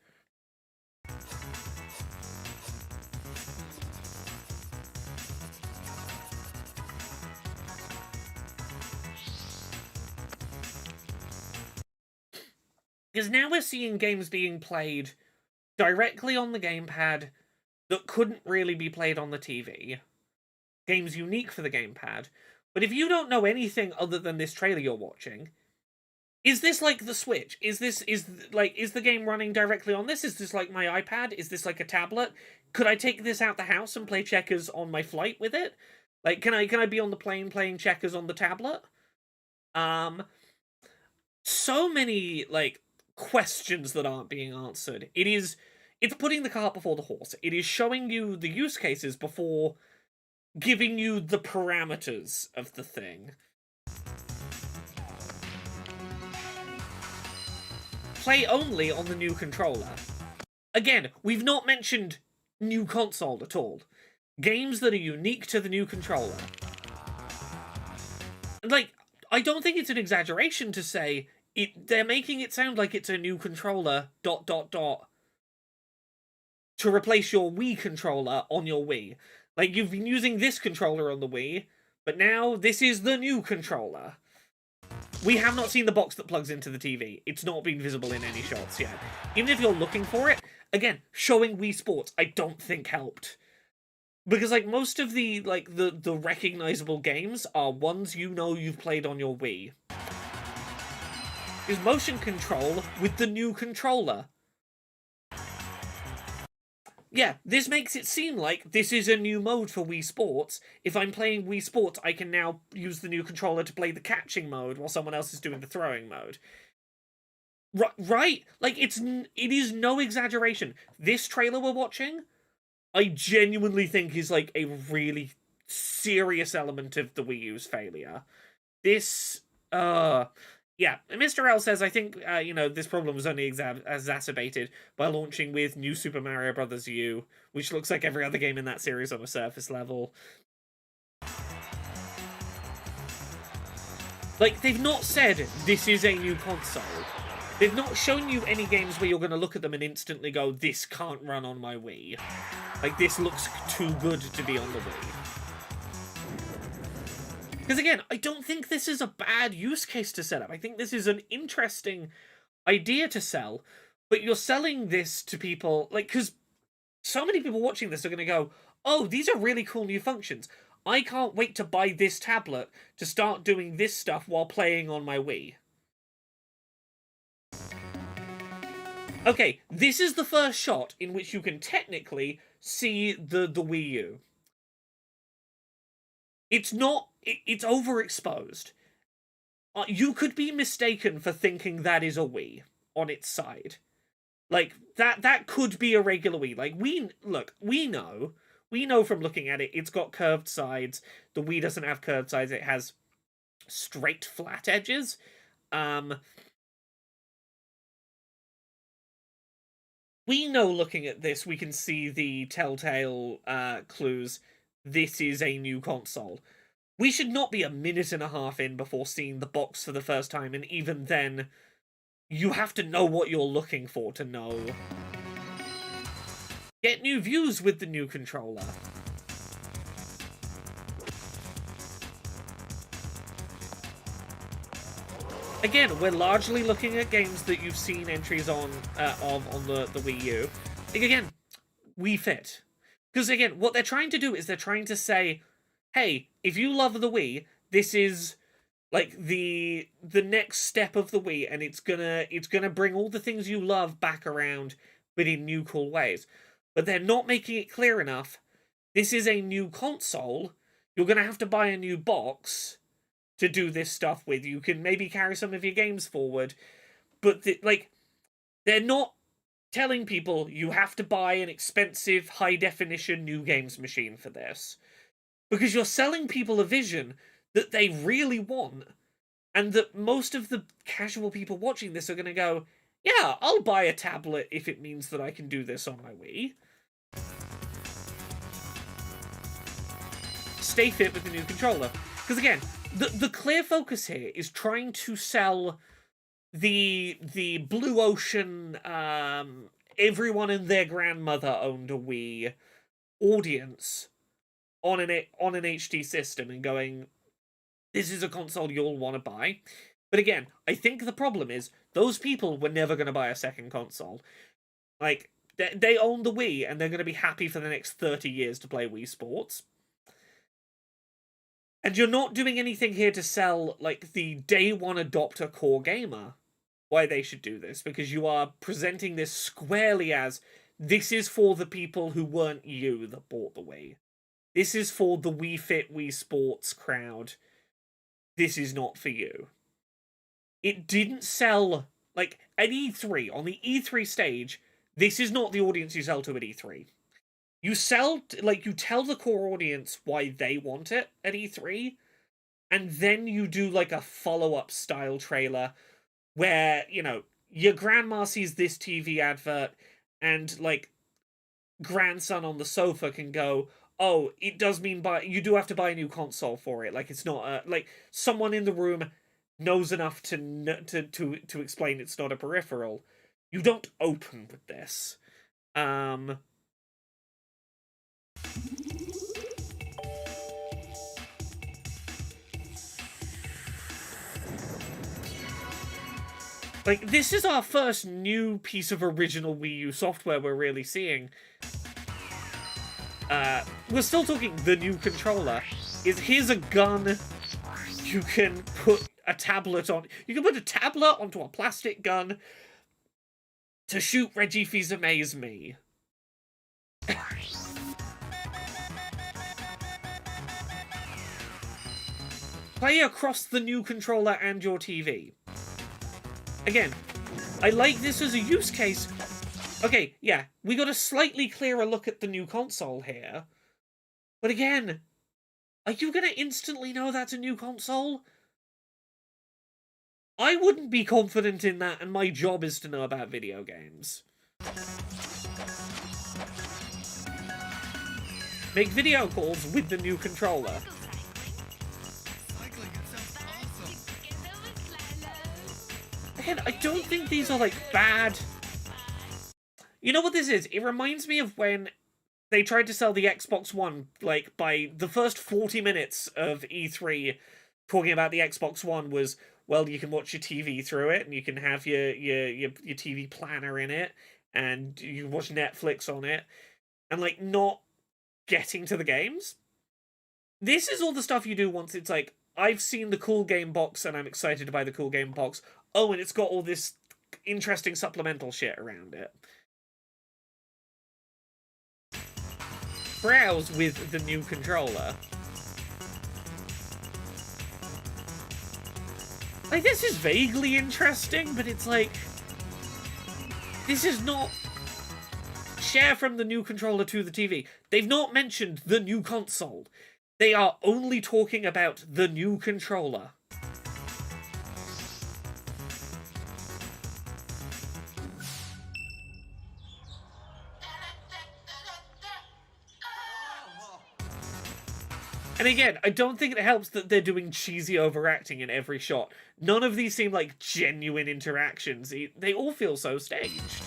Because now we're seeing games being played directly on the gamepad that couldn't really be played on the TV. Games unique for the gamepad. But if you don't know anything other than this trailer you're watching, is this like the Switch? Is the game running directly on this? Is this like my iPad? Is this like a tablet? Could I take this out the house and play checkers on my flight with it? Like, can I be on the plane playing checkers on the tablet? So many, like, questions that aren't being answered. It's putting the cart before the horse. It is showing you the use cases before giving you the parameters of the thing. Play only on the new controller. Again, we've not mentioned new console at all. Games that are unique to the new controller. Like, I don't think it's an exaggeration to say they're making it sound like it's a new controller, ... to replace your Wii controller on your Wii. Like, you've been using this controller on the Wii, but now this is the new controller. We have not seen the box that plugs into the TV. It's not been visible in any shots yet. Even if you're looking for it, again, showing Wii Sports, I don't think helped. Because, like, most of the recognizable games are ones you know you've played on your Wii. Is motion control with the new controller. Yeah, this makes it seem like this is a new mode for Wii Sports. If I'm playing Wii Sports, I can now use the new controller to play the catching mode while someone else is doing the throwing mode. Right? Like, it is no exaggeration. This trailer we're watching, I genuinely think is, like, a really serious element of the Wii U's failure. This, yeah, Mr. L says, I think, this problem was only exacerbated by launching with New Super Mario Bros. U, which looks like every other game in that series on a surface level. Like, they've not said, this is a new console. They've not shown you any games where you're going to look at them and instantly go, this can't run on my Wii. Like, this looks too good to be on the Wii. Because again, I don't think this is a bad use case to set up. I think this is an interesting idea to sell, but you're selling this to people, like, because so many people watching this are going to go, oh, these are really cool new functions. I can't wait to buy this tablet to start doing this stuff while playing on my Wii. Okay, this is the first shot in which you can technically see the Wii U. It's not... It's overexposed. You could be mistaken for thinking that is a Wii on its side. Like, that could be a regular Wii. Like, we know from looking at it, it's got curved sides. The Wii doesn't have curved sides. It has straight, flat edges. We know, looking at this, we can see the telltale clues. This is a new console. We should not be a minute and a half in before seeing the box for the first time, and even then, you have to know what you're looking for to know. Get new views with the new controller. Again, we're largely looking at games that you've seen entries on the Wii U. Like, again, Wii Fit. Because again, what they're trying to do is they're trying to say, hey, if you love the Wii, this is like the next step of the Wii, and it's gonna bring all the things you love back around, but in new cool ways. But they're not making it clear enough. This is a new console. You're gonna have to buy a new box to do this stuff with. You can maybe carry some of your games forward, but they're not telling people you have to buy an expensive, high-definition new games machine for this. Because you're selling people a vision that they really want, and that most of the casual people watching this are going to go, yeah, I'll buy a tablet if it means that I can do this on my Wii. Stay fit with the new controller. Because again, the clear focus here is trying to sell the blue ocean, everyone and their grandmother owned a Wii audience on an HD system, and going, this is a console you'll want to buy. But again, I think the problem is those people were never going to buy a second console. Like, they own the Wii, and they're going to be happy for the next 30 years to play Wii Sports. And you're not doing anything here to sell, like, the day one adopter core gamer why they should do this, because you are presenting this squarely as, this is for the people who weren't you that bought the Wii. This is for the Wii Fit, Wii Sports crowd. This is not for you. It didn't sell, like, at E3, on the E3 stage, this is not the audience you sell to at E3. You sell, like, you tell the core audience why they want it at E3, and then you do, like, a follow-up style trailer where, you know, your grandma sees this TV advert, and, like, grandson on the sofa can go, oh, it does mean you do have to buy a new console for it. Like, it's not like, someone in the room knows enough to explain it's not a peripheral. You don't open with this. Like, this is our first new piece of original Wii U software we're really seeing. We're still talking the new controller. Here's a gun you can put a tablet on. You can put a tablet onto a plastic gun to shoot Reggie Fils-Aime's Me. Play across the new controller and your TV. Again, I like this as a use case. Okay, yeah, we got a slightly clearer look at the new console here. But again, are you gonna instantly know that's a new console? I wouldn't be confident in that, and my job is to know about video games. Make video calls with the new controller. Again, I don't think these are, like, bad. You know what this is? It reminds me of when they tried to sell the Xbox One, like, by the first 40 minutes of E3 talking about the Xbox One was, well, you can watch your TV through it, and you can have your TV planner in it, and you can watch Netflix on it, and, like, not getting to the games. This is all the stuff you do once it's like, I've seen the cool game box, and I'm excited to buy the cool game box. Oh, and it's got all this interesting supplemental shit around it. Browse with the new controller. Like, this is vaguely interesting, but it's like, this is not share from the new controller to the TV. They've not mentioned the new console. They are only talking about the new controller. And again, I don't think it helps that they're doing cheesy overacting in every shot. None of these seem like genuine interactions. They all feel so staged.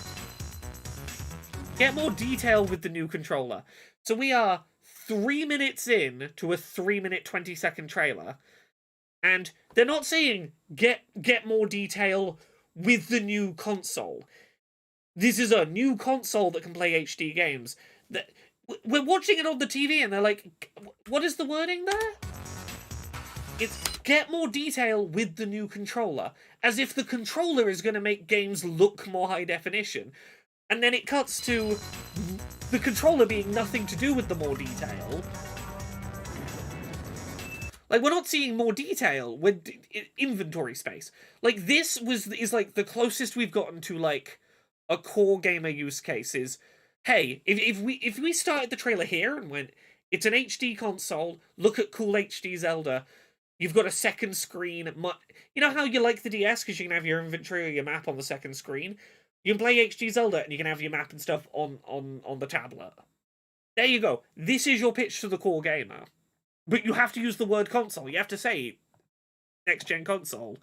Get more detail with the new controller. So we are 3 minutes in to a 3-minute 20-second trailer, and they're not saying get more detail with the new console. This is a new console that can play HD games. We're watching it on the TV, and they're like, what is the wording there? It's get more detail with the new controller, as if the controller is going to make games look more high definition. And then it cuts to the controller being nothing to do with the more detail. Like, we're not seeing more detail with inventory space. Like, this is like the closest we've gotten to, like, a core gamer use case is, hey, if we started the trailer here and went, it's an HD console, look at cool HD Zelda, you've got a second screen, you know how you like the DS because you can have your inventory or your map on the second screen? You can play HD Zelda and you can have your map and stuff on the tablet. There you go. This is your pitch to the core gamer. But you have to use the word console. You have to say next-gen console.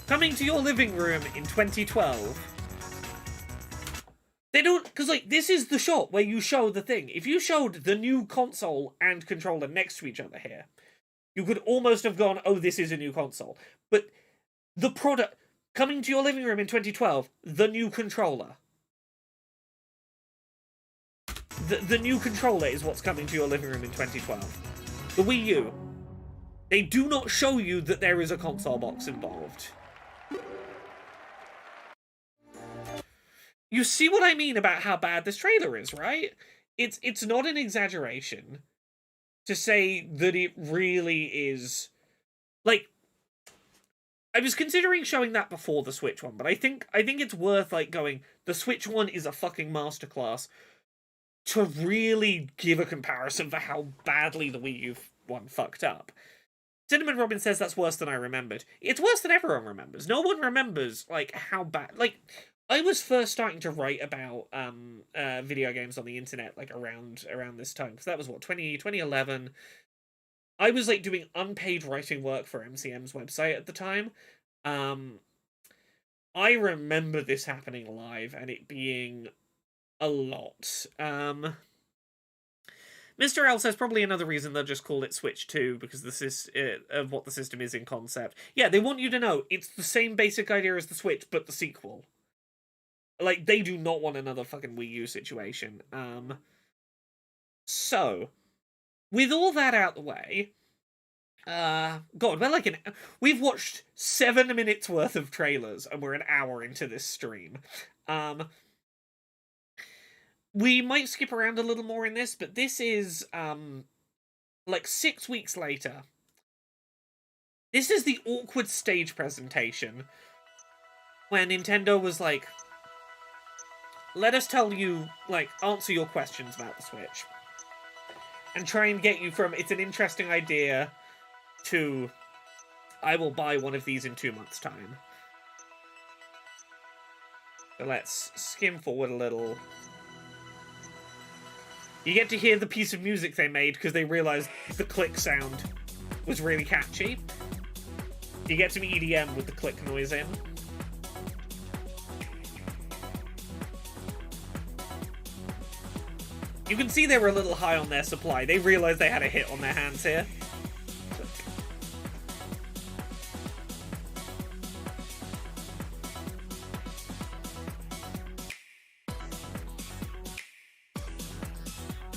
Coming to your living room in 2012. They don't, because, like, this is the shot where you show the thing. If you showed the new console and controller next to each other here, you could almost have gone, oh, this is a new console. But the product, coming to your living room in 2012, the new controller. The new controller is what's coming to your living room in 2012. The Wii U. They do not show you that there is a console box involved. You see what I mean about how bad this trailer is, right? It's not an exaggeration to say that it really is... Like, I was considering showing that before the Switch one, but I think it's worth, like, going, the Switch one is a fucking masterclass to really give a comparison for how badly the Wii U one fucked up. Cinnamon Robin says that's worse than I remembered. It's worse than everyone remembers. No one remembers, like, how bad... Like, I was first starting to write about video games on the internet, like, around this time. Because that was, what, 2011? I was, like, doing unpaid writing work for MCM's website at the time. I remember this happening live, and it being a lot. Mr. L says probably another reason they'll just call it Switch 2 because of what the system is in concept. Yeah, they want you to know it's the same basic idea as the Switch, but the sequel. Like, they do not want another fucking Wii U situation. So, with all that out the way, God, we've watched 7 minutes worth of trailers, and we're an hour into this stream. We might skip around a little more in this, but this is, like, 6 weeks later. This is the awkward stage presentation where Nintendo was like, let us tell you, like, answer your questions about the Switch. And try and get you from, it's an interesting idea, to, I will buy one of these in 2 months' time. So let's skim forward a little. You get to hear the piece of music they made because they realized the click sound was really catchy. You get some EDM with the click noise in. You can see they were a little high on their supply. They realized they had a hit on their hands here.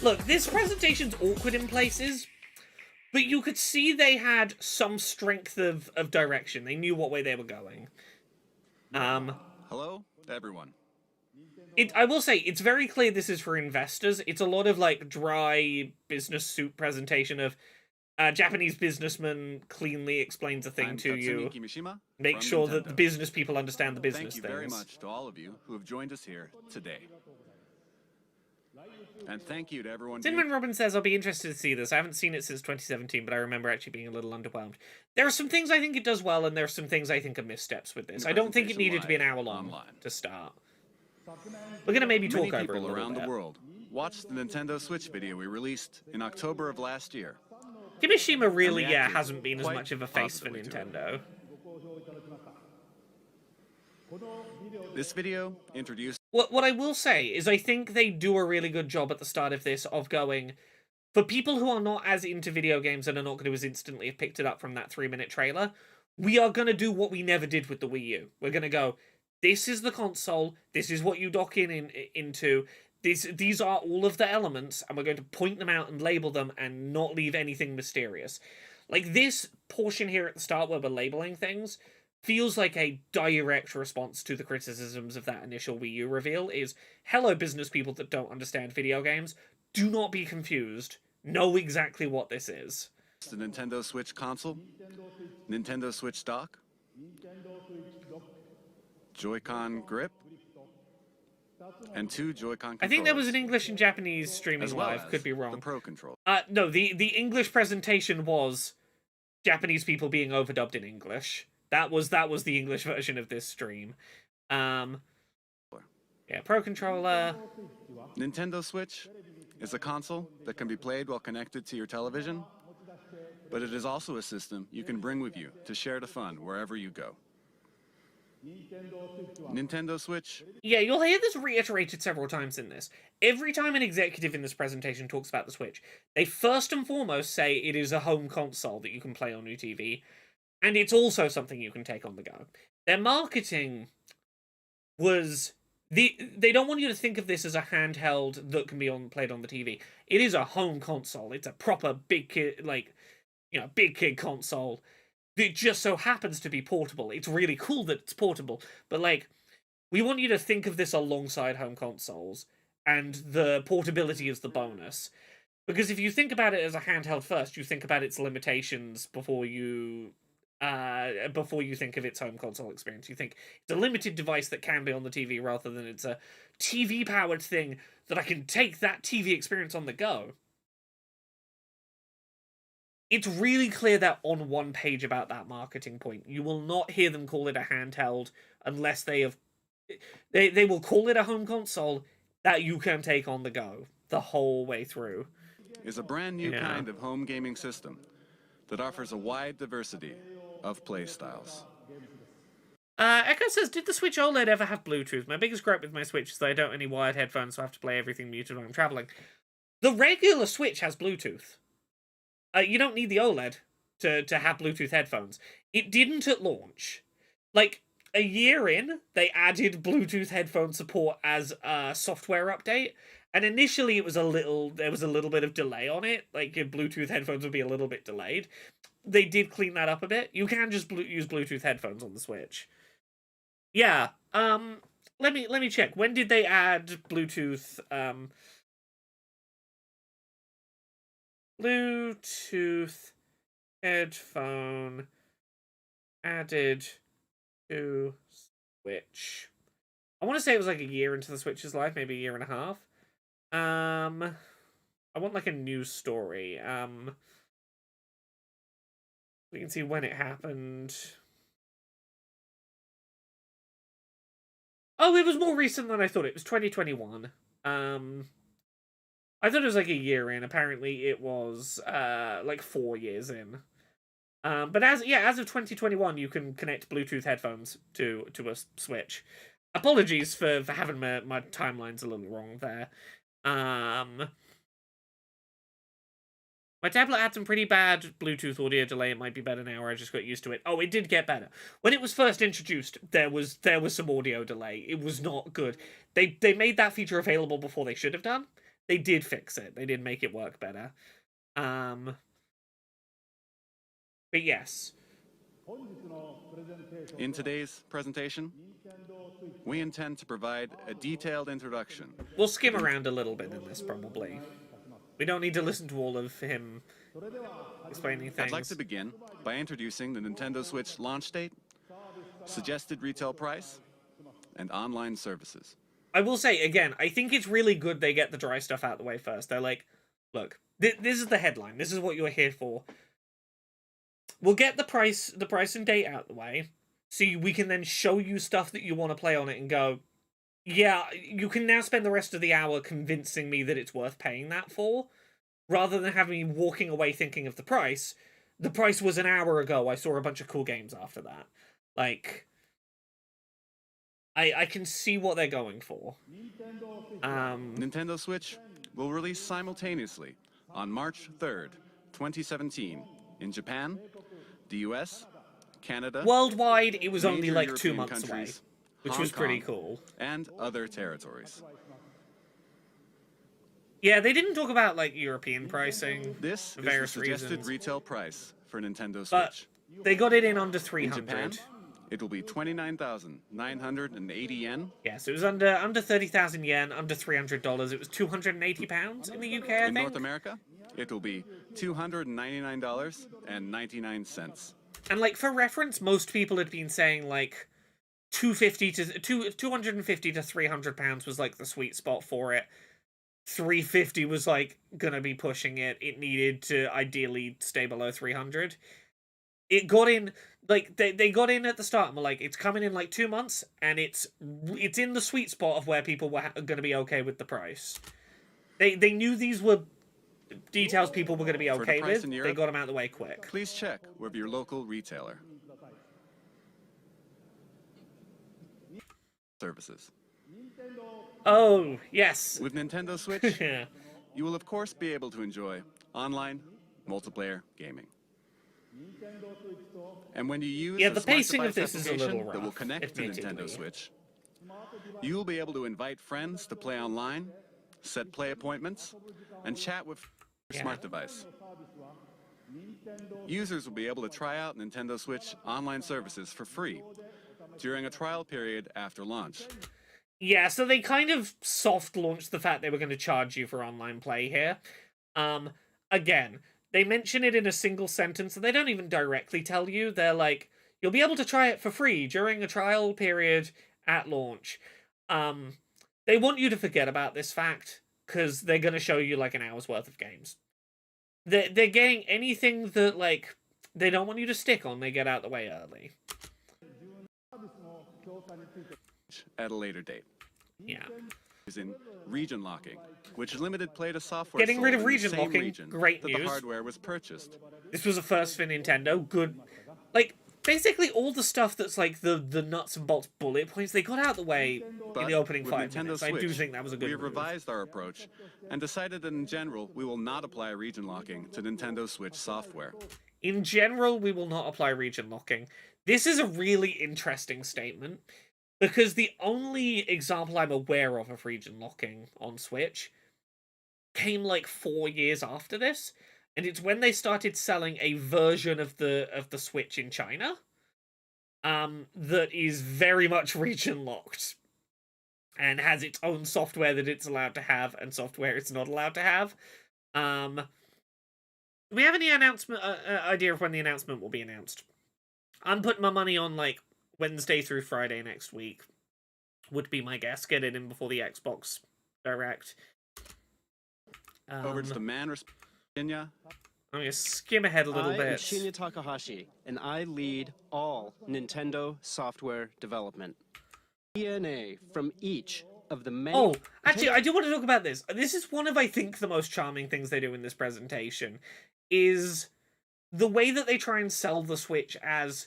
Look, this presentation's awkward in places, but you could see they had some strength of direction. They knew what way they were going. Hello to everyone. I will say, it's very clear this is for investors. It's a lot of, like, dry business suit presentation of Japanese businessman cleanly explains a thing to you. Make sure that the business people understand the business things. Thank you very much to all of you who have joined us here today. And thank you to everyone. Cinnamon Robin says, I'll be interested to see this. I haven't seen it since 2017, but I remember actually being a little underwhelmed. There are some things I think it does well, and there are some things I think are missteps with this. I don't think it needed to be an hour long to start. We're going to maybe talk over it a little around bit. the world watched the Nintendo Switch video we released in October of last year. Kimishima really, hasn't been as much of a face for Nintendo. This video introduced... What I will say is I think they do a really good job at the start of this of going, for people who are not as into video games and are not going to as instantly have picked it up from that 3-minute trailer, we are going to do what we never did with the Wii U. We're going to go, this is the console, this is what you dock into, these are all of the elements, and we're going to point them out and label them and not leave anything mysterious. Like, this portion here at the start where we're labeling things feels like a direct response to the criticisms of that initial Wii U reveal is, hello business people that don't understand video games, do not be confused, know exactly what this is. The Nintendo Switch console, Nintendo Switch dock, Joy-Con grip, and 2 Joy-Con controllers. I think there was an English and Japanese streaming live, could be wrong. The Pro Controller. No, the English presentation was Japanese people being overdubbed in English. That was the English version of this stream. Yeah, Pro Controller. Nintendo Switch is a console that can be played while connected to your television, but it is also a system you can bring with you to share the fun wherever you go. Nintendo Switch Yeah, you'll hear this reiterated several times in this. Every time an executive in this presentation talks about the Switch, they first and foremost say it is a home console that you can play on your TV, and it's also something you can take on the go. Their marketing was they don't want you to think of this as a handheld that can be played on the TV. It is a home console. It's a proper big kid, big kid console. It just so happens to be portable. It's really cool that it's portable, but we want you to think of this alongside home consoles, and the portability is the bonus. Because if you think about it as a handheld first, you think about its limitations before you think of its home console experience. You think it's a limited device that can be on the TV rather than it's a TV-powered thing that I can take that TV experience on the go. It's really clear that on one page about that marketing point. You will not hear them call it a handheld unless they will call it a home console that you can take on the go the whole way through. is a brand new kind of home gaming system that offers a wide diversity of play styles. Echo says, did the Switch OLED ever have Bluetooth? My biggest gripe with my Switch is that I don't have any wired headphones, so I have to play everything muted when I'm traveling. The regular Switch has Bluetooth. You don't need the OLED to have Bluetooth headphones. It didn't at launch. A year in, they added Bluetooth headphone support as a software update, and initially there was a little bit of delay on it. Your Bluetooth headphones would be a little bit delayed. They did clean that up a bit. You can just use Bluetooth headphones on the Switch. Yeah. Let me check. When did they add Bluetooth? Bluetooth headphone added to Switch. I want to say it was a year into the Switch's life, maybe a year and a half. I want a news story. We can see when it happened. Oh, it was more recent than I thought. It was 2021. I thought it was a year in. Apparently, it was 4 years in. But as of 2021, you can connect Bluetooth headphones to a Switch. Apologies for having my timelines a little wrong there. My tablet had some pretty bad Bluetooth audio delay. It might be better now, or I just got used to it. Oh, it did get better. When it was first introduced, there was some audio delay. It was not good. They made that feature available before they should have done. They did fix it. They did make it work better. But yes. In today's presentation, we intend to provide a detailed introduction. We'll skim around a little bit in this, probably. We don't need to listen to all of him explaining things. I'd like to begin by introducing the Nintendo Switch launch date, suggested retail price, and online services. I will say, again, I think it's really good they get the dry stuff out of the way first. They're like, look, this is the headline. This is what you're here for. We'll get the price and date out of the way, so we can then show you stuff that you want to play on it and go, yeah, you can now spend the rest of the hour convincing me that it's worth paying that for, rather than having me walking away thinking of the price. The price was an hour ago. I saw a bunch of cool games after that. I can see what they're going for. Nintendo Switch will release simultaneously on March 3rd, 2017 in Japan, the US, Canada, worldwide, it was only major 2 European months away, countries, which Hong was pretty Kong, cool. and other territories. Yeah, they didn't talk about European pricing. This for is the various suggested reasons, retail price for Nintendo but Switch. they got it in under In 300. Japan, it will be 29,980 yen. Yes, it was under 30,000 yen, under $300. It was £280 in the UK, I In think. North America, it will be $299.99. And for reference, most people had been saying 250 to £300 was the sweet spot for it. 350 was gonna be pushing it. It needed to ideally stay below 300. It got in they got in at the start and were it's coming in 2 months, and it's in the sweet spot of where people were gonna be okay with the price. They knew these were details people were gonna be okay price with. in They Europe, got them out of the way quick. Please check with your local retailer. services. Oh, yes. With Nintendo Switch, Yeah. you will of course be able to enjoy online multiplayer gaming. And when you use Yeah, a the smart pacing of device this is a little application that will rough, connect to admittedly. Nintendo Switch, you will be able to invite friends to play online, set play appointments, and chat with your Yeah. smart device. Users will be able to try out Nintendo Switch online services for free during a trial period after launch. Yeah, so they kind of soft launched the fact they were going to charge you for online play here. Again, they mention it in a single sentence, and they don't even directly tell you. They're like, you'll be able to try it for free during a trial period at launch. They want you to forget about this fact, because they're going to show you like an hour's worth of games. They're getting anything that, like, they don't want you to stick on, they get out the way early. At a later date. Yeah. Is in region locking, which limited play to software Getting rid sold of in the region same locking, region great that news. the hardware was purchased. This was a first for Nintendo. Good. Like, basically all the stuff that's like the nuts and bolts bullet points, they got out the way in But the opening with 5 Nintendo minutes. Switch, I do think that was a good we have move. revised our approach and decided that in general we will not apply region locking to Nintendo Switch software. In general, we will not apply region locking. This is a really interesting statement, because the only example I'm aware of region locking on Switch came like 4 years after this, and it's when they started selling a version of the Switch in China that is very much region locked and has its own software that it's allowed to have and software it's not allowed to have. Do we have any idea of when the announcement will be announced? I'm putting my money on like Wednesday through Friday next week. Would be my guess. Get it in before the Xbox Direct. Over to the man Shinya. I'm gonna skim ahead a little I am bit. Shinya Takahashi, and I lead all Nintendo software development. DNA from each of the many... Oh, actually, I do want to talk about this. This is one of, I think, the most charming things they do in this presentation, is the way that they try and sell the Switch as...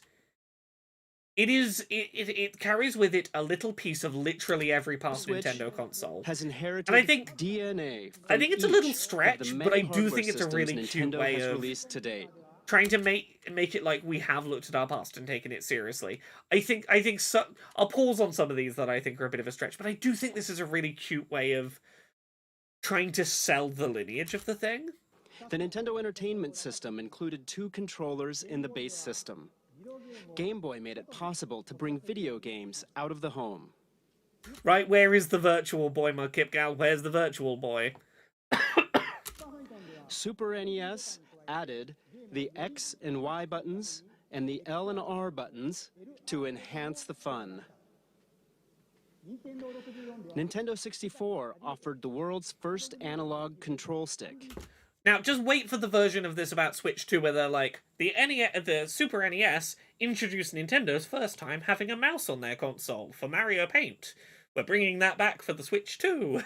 It carries with it a little piece of literally every past Switch Nintendo console. has inherited And I think- DNA from I think it's a little each of the stretch, many but I do hardware think it's a systems really cute Nintendo way has of released to date. trying to make it like we have looked at our past and taken it seriously. I think so. I'll pause on some of these that I think are a bit of a stretch, but I do think this is a really cute way of trying to sell the lineage of the thing. The Nintendo Entertainment System included 2 controllers in the base system. Game Boy made it possible to bring video games out of the home. Right, where is the Virtual Boy, Mudkip Gal? Where's the Virtual Boy? Super NES added the X and Y buttons and the L and R buttons to enhance the fun. Nintendo 64 offered the world's first analog control stick. Now, just wait for the version of this about Switch 2 where they're like, the Super NES introduced Nintendo's first time having a mouse on their console for Mario Paint. We're bringing that back for the Switch 2.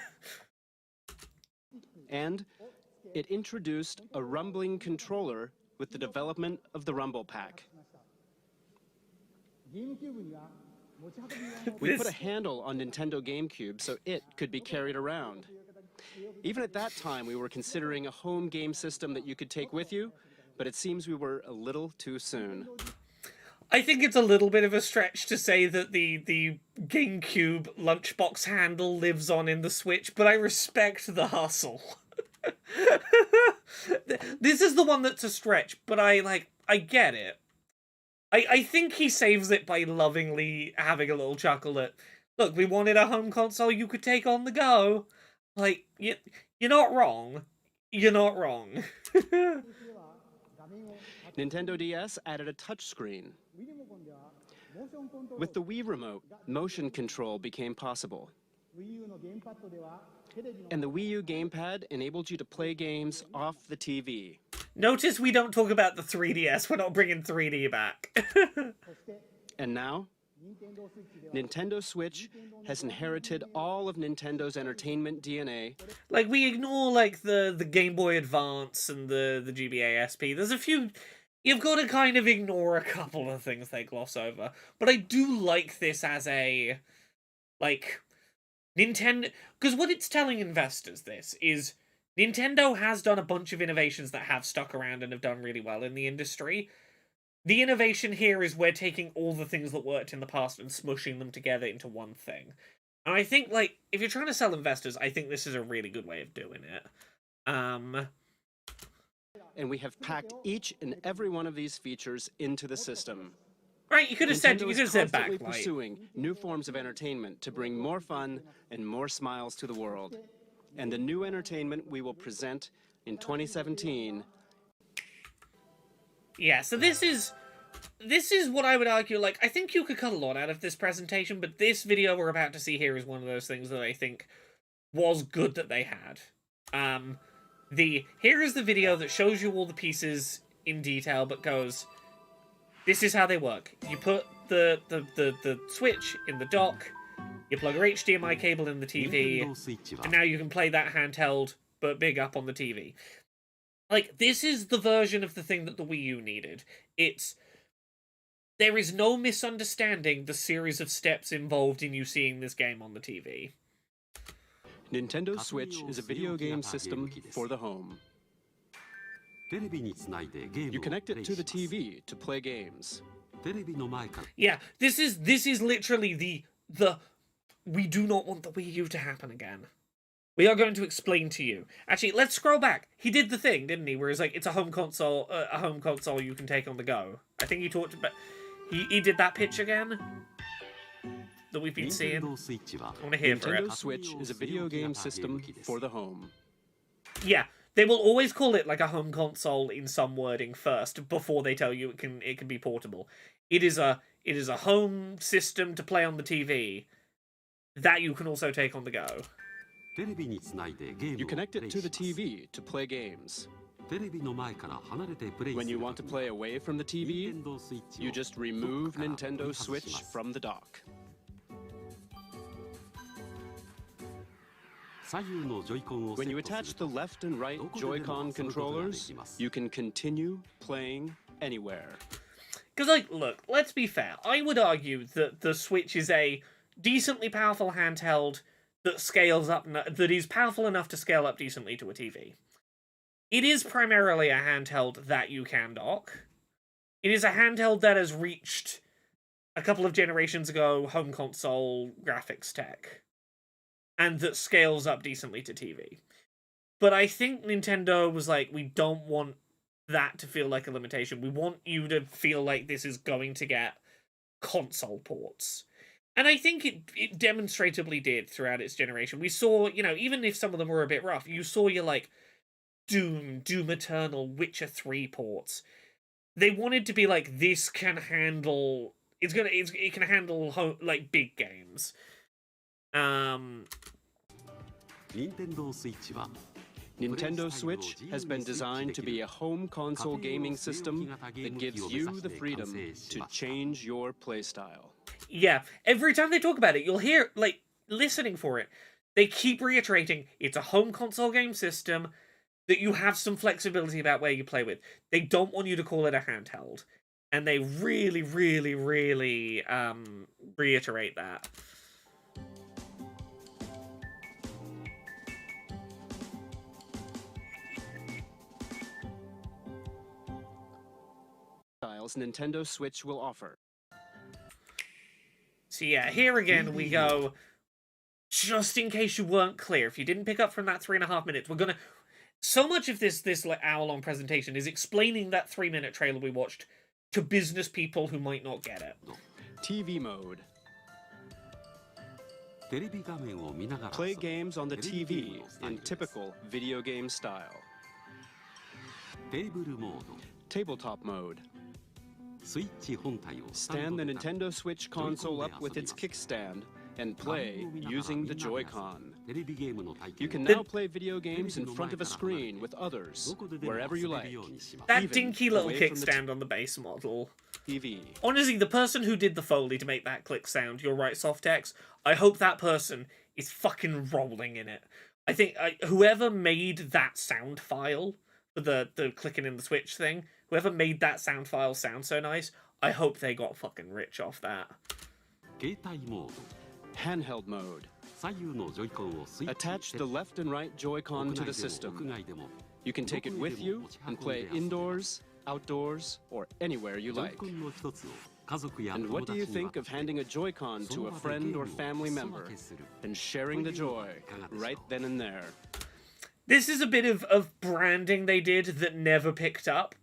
And it introduced a rumbling controller with the development of the Rumble Pack. We put a handle on Nintendo GameCube so it could be carried around. Even at that time, we were considering a home game system that you could take with you, but it seems we were a little too soon. I think it's a little bit of a stretch to say that the GameCube lunchbox handle lives on in the Switch, but I respect the hustle. This is the one that's a stretch, but I get it. I think he saves it by lovingly having a little chuckle at, look, we wanted a home console you could take on the go. Like, you're not wrong. You're not wrong. Nintendo DS added a touchscreen. With the Wii Remote, motion control became possible. And the Wii U gamepad enabled you to play games off the TV. Notice we don't talk about the 3DS. We're not bringing 3D back. And now, Nintendo Switch has inherited all of Nintendo's entertainment DNA. Like, we ignore, like, the Game Boy Advance and the GBA SP. There's a few... You've got to kind of ignore a couple of things they gloss over. But I do like this as a... Like, Nintendo... Because what it's telling investors, this, is Nintendo has done a bunch of innovations that have stuck around and have done really well in the industry. The innovation here is we're taking all the things that worked in the past and smushing them together into one thing. And I think, like, if you're trying to sell investors, I think this is a really good way of doing it. And we have packed each and every one of these features into the system. Right, you could have said, Nintendo is constantly backlight. pursuing new forms of entertainment to bring more fun and more smiles to the world. And the new entertainment we will present in 2017. Yeah, so this is what I would argue, like, I think you could cut a lot out of this presentation, but this video we're about to see here is one of those things that I think was good that they had. Here is the video that shows you all the pieces in detail, but goes, this is how they work. You put the Switch in the dock, you plug your HDMI cable in the TV, and now you can play that handheld, but big up on the TV. Like, this is the version of the thing that the Wii U needed. There is no misunderstanding the series of steps involved in you seeing this game on the TV. Nintendo Switch is a video game system for the home. You connect it to the TV to play games. Yeah, this is literally the we do not want the Wii U to happen again. We are going to explain to you. Actually, let's scroll back. He did the thing, didn't he? Where it's like, it's a home console you can take on the go. I think he talked about... He did that pitch again? That we've been seeing? I want to hear for it. Nintendo Switch is a video game system for the home. Yeah, they will always call it like a home console in some wording first, before they tell you it can be portable. It is a home system to play on the TV that you can also take on the go. You connect it to the TV to play games. When you want to play away from the TV, you just remove Nintendo Switch from the dock. When you attach the left and right Joy-Con controllers, you can continue playing anywhere. Because, like, look, let's be fair. I would argue that the Switch is a decently powerful handheld that scales up, that is powerful enough to scale up decently to a TV. It is primarily a handheld that you can dock. It is a handheld that has reached, a couple of generations ago, home console graphics tech, and that scales up decently to TV. But I think Nintendo was like, we don't want that to feel like a limitation. We want you to feel like this is going to get console ports. And I think it demonstrably did throughout its generation. We saw, you know, even if some of them were a bit rough, you saw your, like, Doom Eternal, Witcher 3 ports. They wanted to be like, this can handle... It can handle, like, big games. Nintendo Switch has been designed to be a home console gaming system that gives you the freedom to change your playstyle. Yeah, every time they talk about it, you'll hear, like, listening for it, they keep reiterating, it's a home console game system that you have some flexibility about where you play with. They don't want you to call it a handheld. And they really, really, really reiterate that. Nintendo Switch will offer. So yeah, here again we go, just in case you weren't clear, if you didn't pick up from that 3.5 minutes, we're gonna... So much of this like hour-long presentation is explaining that 3-minute trailer we watched to business people who might not get it. TV mode. Play games on the TV in typical video game style. Tabletop mode. Stand the Nintendo Switch console up with its kickstand and play using the Joy-Con. You can now play video games in front of a screen with others, wherever you like. That even dinky little away from the kickstand on the base model. TV. Honestly, the person who did the Foley to make that click sound, you're right, Softex, I hope that person is fucking rolling in it. I think whoever made that sound file for the clicking in the Switch thing, whoever made that sound file sound so nice, I hope they got fucking rich off that. handheld mode. Attach the left and right Joy-Con to the system. You can take it with you and play indoors, outdoors, or anywhere you like. And what do you think of handing a Joy-Con to a friend or family member and sharing the joy right then and there? This is a bit of branding they did that never picked up.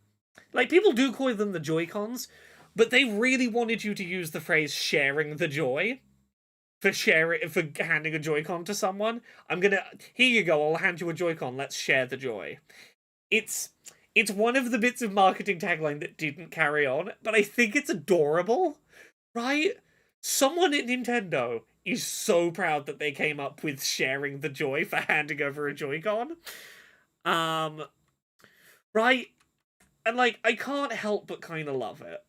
Like, people do call them the Joy-Cons, but they really wanted you to use the phrase sharing the joy for handing a Joy-Con to someone. Here you go, I'll hand you a Joy-Con, let's share the joy. It's one of the bits of marketing tagline that didn't carry on, but I think it's adorable, right? Someone at Nintendo is so proud that they came up with sharing the joy for handing over a Joy-Con. Right? And, like, I can't help but kind of love it.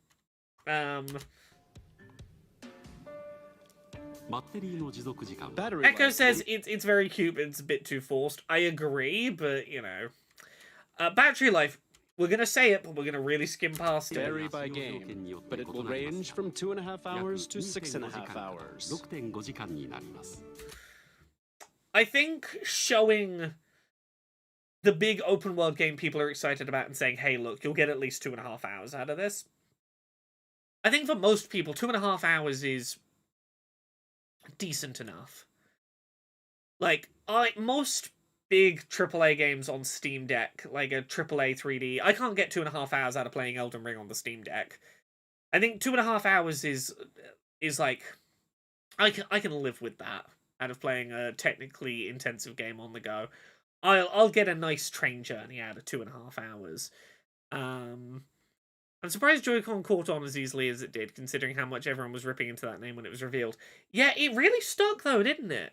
Battery Echo life. says it's very cute, but it's a bit too forced. I agree, but, you know. Battery life, we're going to say it, but we're going to really skim past it. Vary by game, but it will range from 2.5 hours to 6.5 hours. I think showing the big open world game people are excited about and saying, hey, look, you'll get at least 2.5 hours out of this. I think for most people, 2.5 hours is decent enough. Like most big AAA games on Steam Deck, like a AAA 3D, I can't get 2.5 hours out of playing Elden Ring on the Steam Deck. I think 2.5 hours is like, I can live with that out of playing a technically intensive game on the go. I'll get a nice train journey out of 2.5 hours. I'm surprised Joy-Con caught on as easily as it did, considering how much everyone was ripping into that name when it was revealed. Yeah, it really stuck though, didn't it?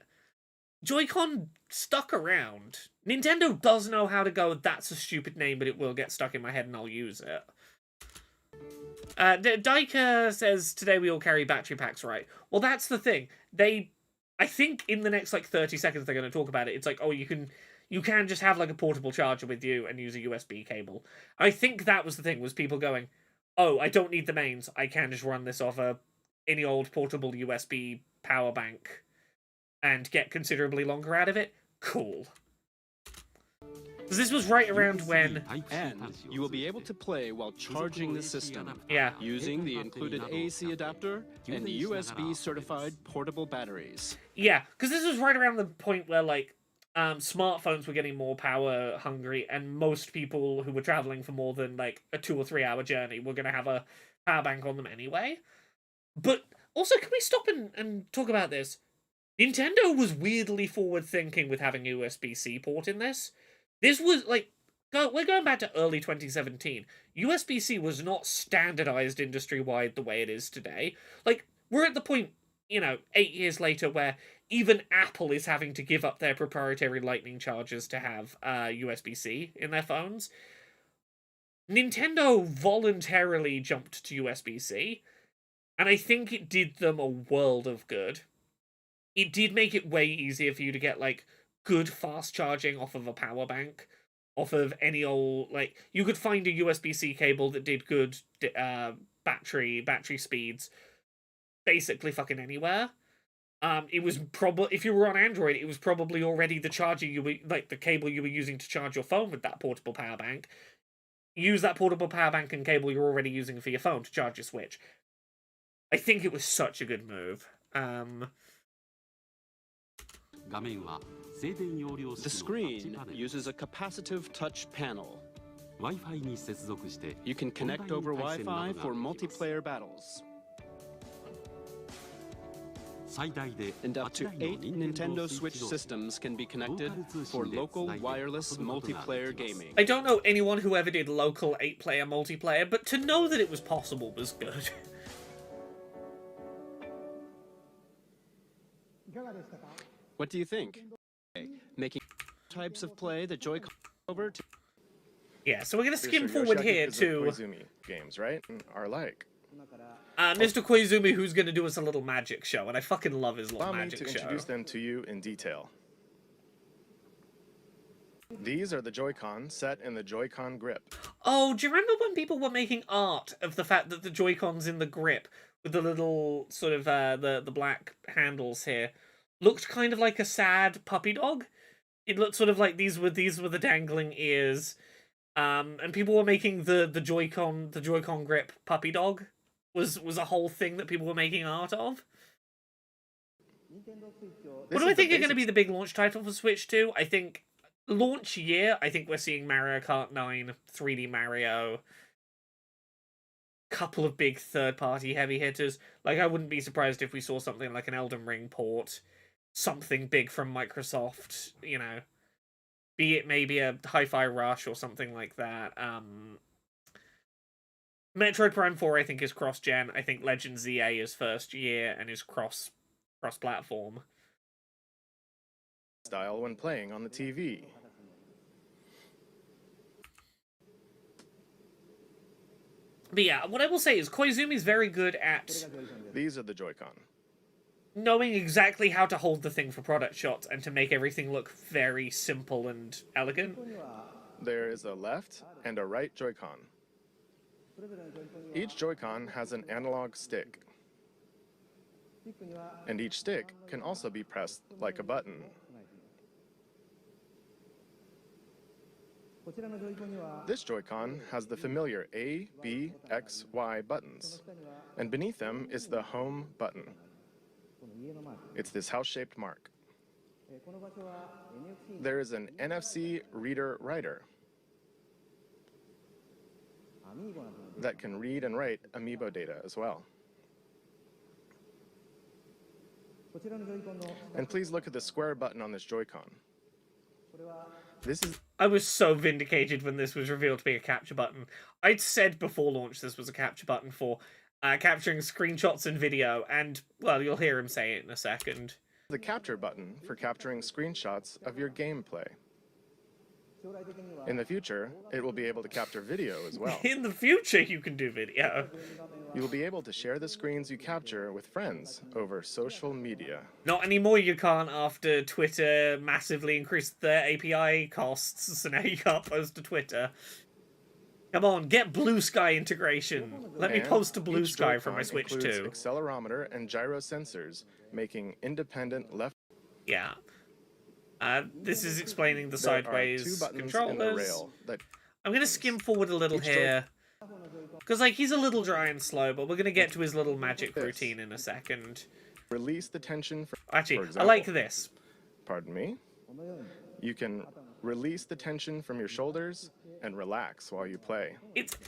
Joy-Con stuck around. Nintendo does know how to go, that's a stupid name, but it will get stuck in my head and I'll use it. Daika says, today we all carry battery packs, right? Well, that's the thing. I think in the next, like, 30 seconds they're going to talk about it. It's like, oh, you can just have, like, a portable charger with you and use a USB cable. I think that was the thing, was people going, oh, I don't need the mains. I can just run this off any old portable USB power bank and get considerably longer out of it. Cool. Because this was right around when... And you will be able to play while charging the system. Yeah. Using the included AC adapter and USB-certified portable batteries. Yeah, because this was right around the point where, like, smartphones were getting more power hungry, and most people who were traveling for more than, like, a 2 or 3 hour journey were going to have a power bank on them anyway. But also, can we stop and talk about this? Nintendo was weirdly forward-thinking with having a USB-C port in this. This was, like, we're going back to early 2017. USB-C was not standardized industry-wide the way it is today. Like, we're at the point, 8 years later where even Apple is having to give up their proprietary Lightning chargers to have USB-C in their phones. Nintendo voluntarily jumped to USB-C, and I think it did them a world of good. It did make it way easier for you to get, like, good fast charging off of a power bank, off of any old, like, you could find a USB-C cable that did good battery speeds basically fucking anywhere. It was probably, if you were on Android, it was probably already the charger the cable you were using to charge your phone with that portable power bank. Use that portable power bank and cable you're already using for your phone to charge your Switch. I think it was such a good move. The screen uses a capacitive touch panel. You can connect over Wi-Fi for multiplayer battles. And up to 8 Nintendo Switch systems can be connected for local wireless multiplayer gaming. I don't know anyone who ever did local 8-player multiplayer, but to know that it was possible was good. What do you think? Making types of play the Joy-Con over to... Yeah, so we're going to skim forward here to... Koizumi games, right? Are like. Mr. Koizumi, who's going to do us a little magic show, and I fucking love his little magic show. Allow me to introduce them to you in detail. These are the Joy-Con set in the Joy-Con grip. Oh, do you remember when people were making art of the fact that the Joy-Cons in the grip with the little sort of the black handles here, looked kind of like a sad puppy dog. It looked sort of like these were the dangling ears. And people were making the Joy-Con grip puppy dog was a whole thing that people were making art of. What do I think are going to be the big launch title for Switch 2? I think launch year, I think we're seeing Mario Kart 9, 3D Mario, couple of big third-party heavy hitters. Like, I wouldn't be surprised if we saw something like an Elden Ring port, something big from Microsoft, you know. Be it maybe a Hi-Fi Rush or something like that. Metroid Prime 4, I think, is cross-gen. I think Legend ZA is first year and is cross-platform. Style when playing on the TV. But yeah, what I will say is Koizumi is very good at These are the Joy-Con. knowing exactly how to hold the thing for product shots and to make everything look very simple and elegant. There is a left and a right Joy-Con. Each Joy-Con has an analog stick. And each stick can also be pressed like a button. This Joy-Con has the familiar A, B, X, Y buttons. And beneath them is the home button. It's this house-shaped mark. There is an NFC reader writer that can read and write Amiibo data as well. And please look at the square button on this Joy-Con. This is... I was so vindicated when this was revealed to be a capture button. I'd said before launch this was a capture button for capturing screenshots and video, and, well, you'll hear him say it in a second. the capture button for capturing screenshots of your gameplay. In the future, it will be able to capture video as well. In the future, you can do video. You will be able to share the screens you capture with friends over social media. Not anymore, you can't, after Twitter massively increased their API costs, so now you can't post to Twitter. Come on, get Blue Sky integration. Let me And post to Blue each Sky for Joy-Con my Switch includes 2. accelerometer and gyro sensors, making independent left. Yeah. This is explaining the There are sideways two buttons in the controllers. rail that I'm gonna skim forward a little Each here. Because, like, he's a little dry and slow, but we're gonna get to his little magic routine in a second. release the tension for Actually, I example, like this. Pardon me? You can release the tension from your shoulders and relax while you play. It's...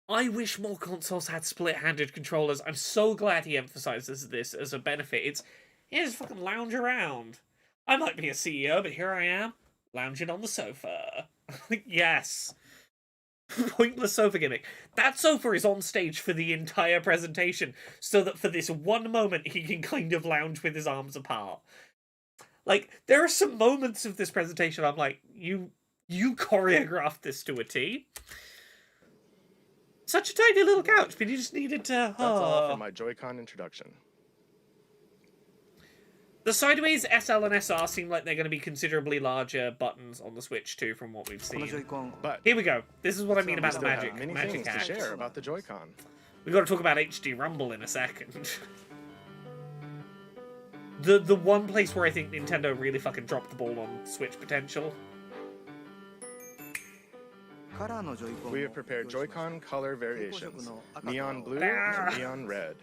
I wish more consoles had split-handed controllers. I'm so glad he emphasizes this as a benefit. It's... Yeah, just fucking lounge around. I might be a CEO, but here I am, lounging on the sofa. Yes. Pointless sofa gimmick. That sofa is on stage for the entire presentation, so that for this one moment he can kind of lounge with his arms apart. Like, there are some moments of this presentation I'm like, you choreographed this to a T. Such a tiny little couch, but you just needed to... That's all for my Joy-Con introduction. The sideways SL and SR seem like they're going to be considerably larger buttons on the Switch 2 from what we've seen. But Here we go. This is what I mean we about the still have magic many magic things to hacks. share about the Joy-Con. We've got to talk about HD Rumble in a second. The one place where I think Nintendo really fucking dropped the ball on Switch potential. We have prepared Joy-Con color variations, neon blue Ah. and neon red.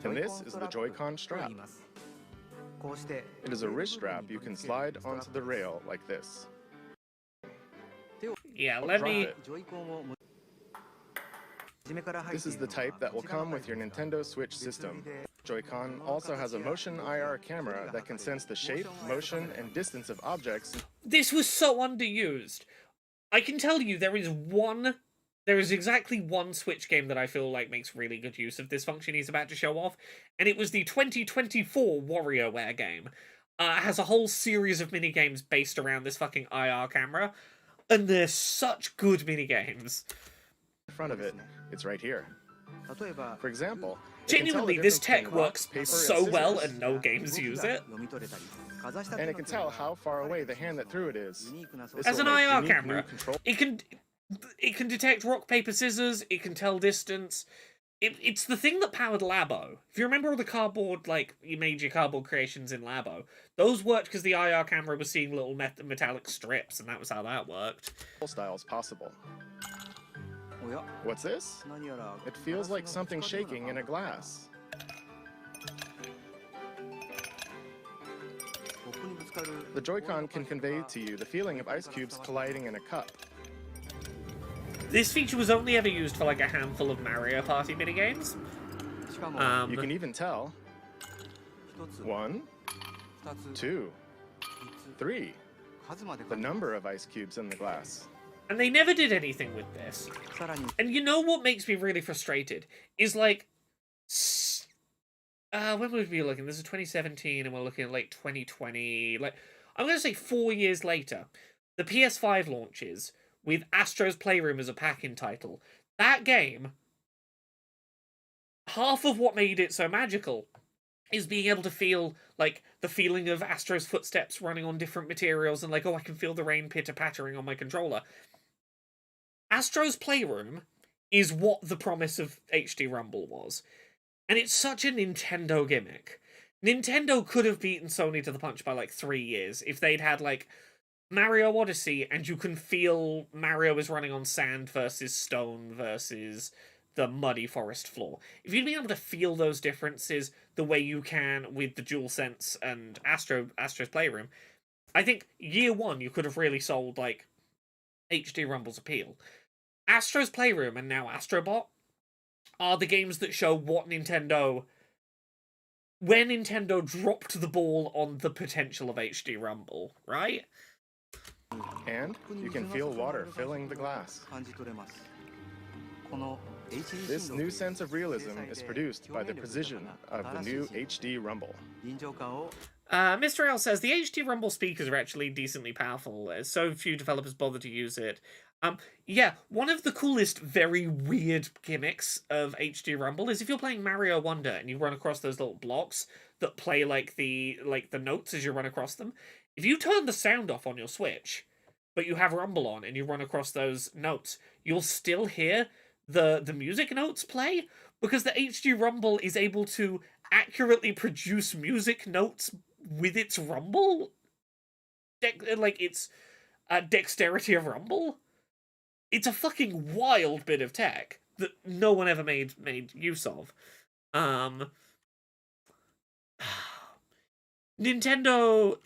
And this is the Joy-Con strap. It is a wrist strap you can slide onto the rail like this. Yeah, let Drop me... it. This is the type that will come with your Nintendo Switch system. Joy-Con also has a motion IR camera that can sense the shape, motion, and distance of objects. This was so underused. I can tell you there is exactly one Switch game that I feel like makes really good use of this function he's about to show off, and it was the 2024 WarioWare game. It has a whole series of minigames based around this fucking IR camera, and they're such good minigames. In front of it, it's right here. For example, Genuinely, the this difference tech between rock, works paper, and so well scissors. and no games use it. And it can tell how far away the hand that threw it is. This As will an make IR unique camera, new control it can detect rock, paper, scissors, it can tell distance. It's the thing that powered Labo. If you remember all the cardboard, like, you made your cardboard creations in Labo, those worked because the IR camera was seeing little metallic strips, and that was how that worked. styles possible. What's this? It feels like something shaking in a glass. The Joy-Con can convey to you the feeling of ice cubes colliding in a cup. This feature was only ever used for like a handful of Mario Party minigames. You can even tell 1, 2, 3, the number of ice cubes in the glass. And they never did anything with this. And you know what makes me really frustrated? Is like... when would we be looking? This is 2017 and we're looking at like 2020. Like, I'm going to say 4 years later. The PS5 launches with Astro's Playroom as a pack-in title. That game, half of what made it so magical is being able to feel, like, the feeling of Astro's footsteps running on different materials and, like, oh, I can feel the rain pitter-pattering on my controller. Astro's Playroom is what the promise of HD Rumble was. And it's such a Nintendo gimmick. Nintendo could have beaten Sony to the punch by, like, 3 years if they'd had, like, Mario Odyssey, and you can feel Mario is running on sand versus stone versus the muddy forest floor. If you'd been able to feel those differences the way you can with the DualSense and Astro's Playroom, I think year one you could have really sold, like, HD Rumble's appeal. Astro's Playroom and now Astrobot are the games that show what Nintendo... where Nintendo dropped the ball on the potential of HD Rumble, right? And you can feel water filling the glass. This new sense of realism is produced by the precision of the new HD Rumble. Mr. L says, the HD Rumble speakers are actually decently powerful. So few developers bother to use it. Yeah, one of the coolest, very weird gimmicks of HD Rumble is if you're playing Mario Wonder and you run across those little blocks that play like the notes as you run across them. If you turn the sound off on your Switch, but you have Rumble on and you run across those notes, you'll still hear the music notes play because the HD Rumble is able to accurately produce music notes with its Rumble. Its dexterity of Rumble. It's a fucking wild bit of tech that no one ever made use of. Nintendo,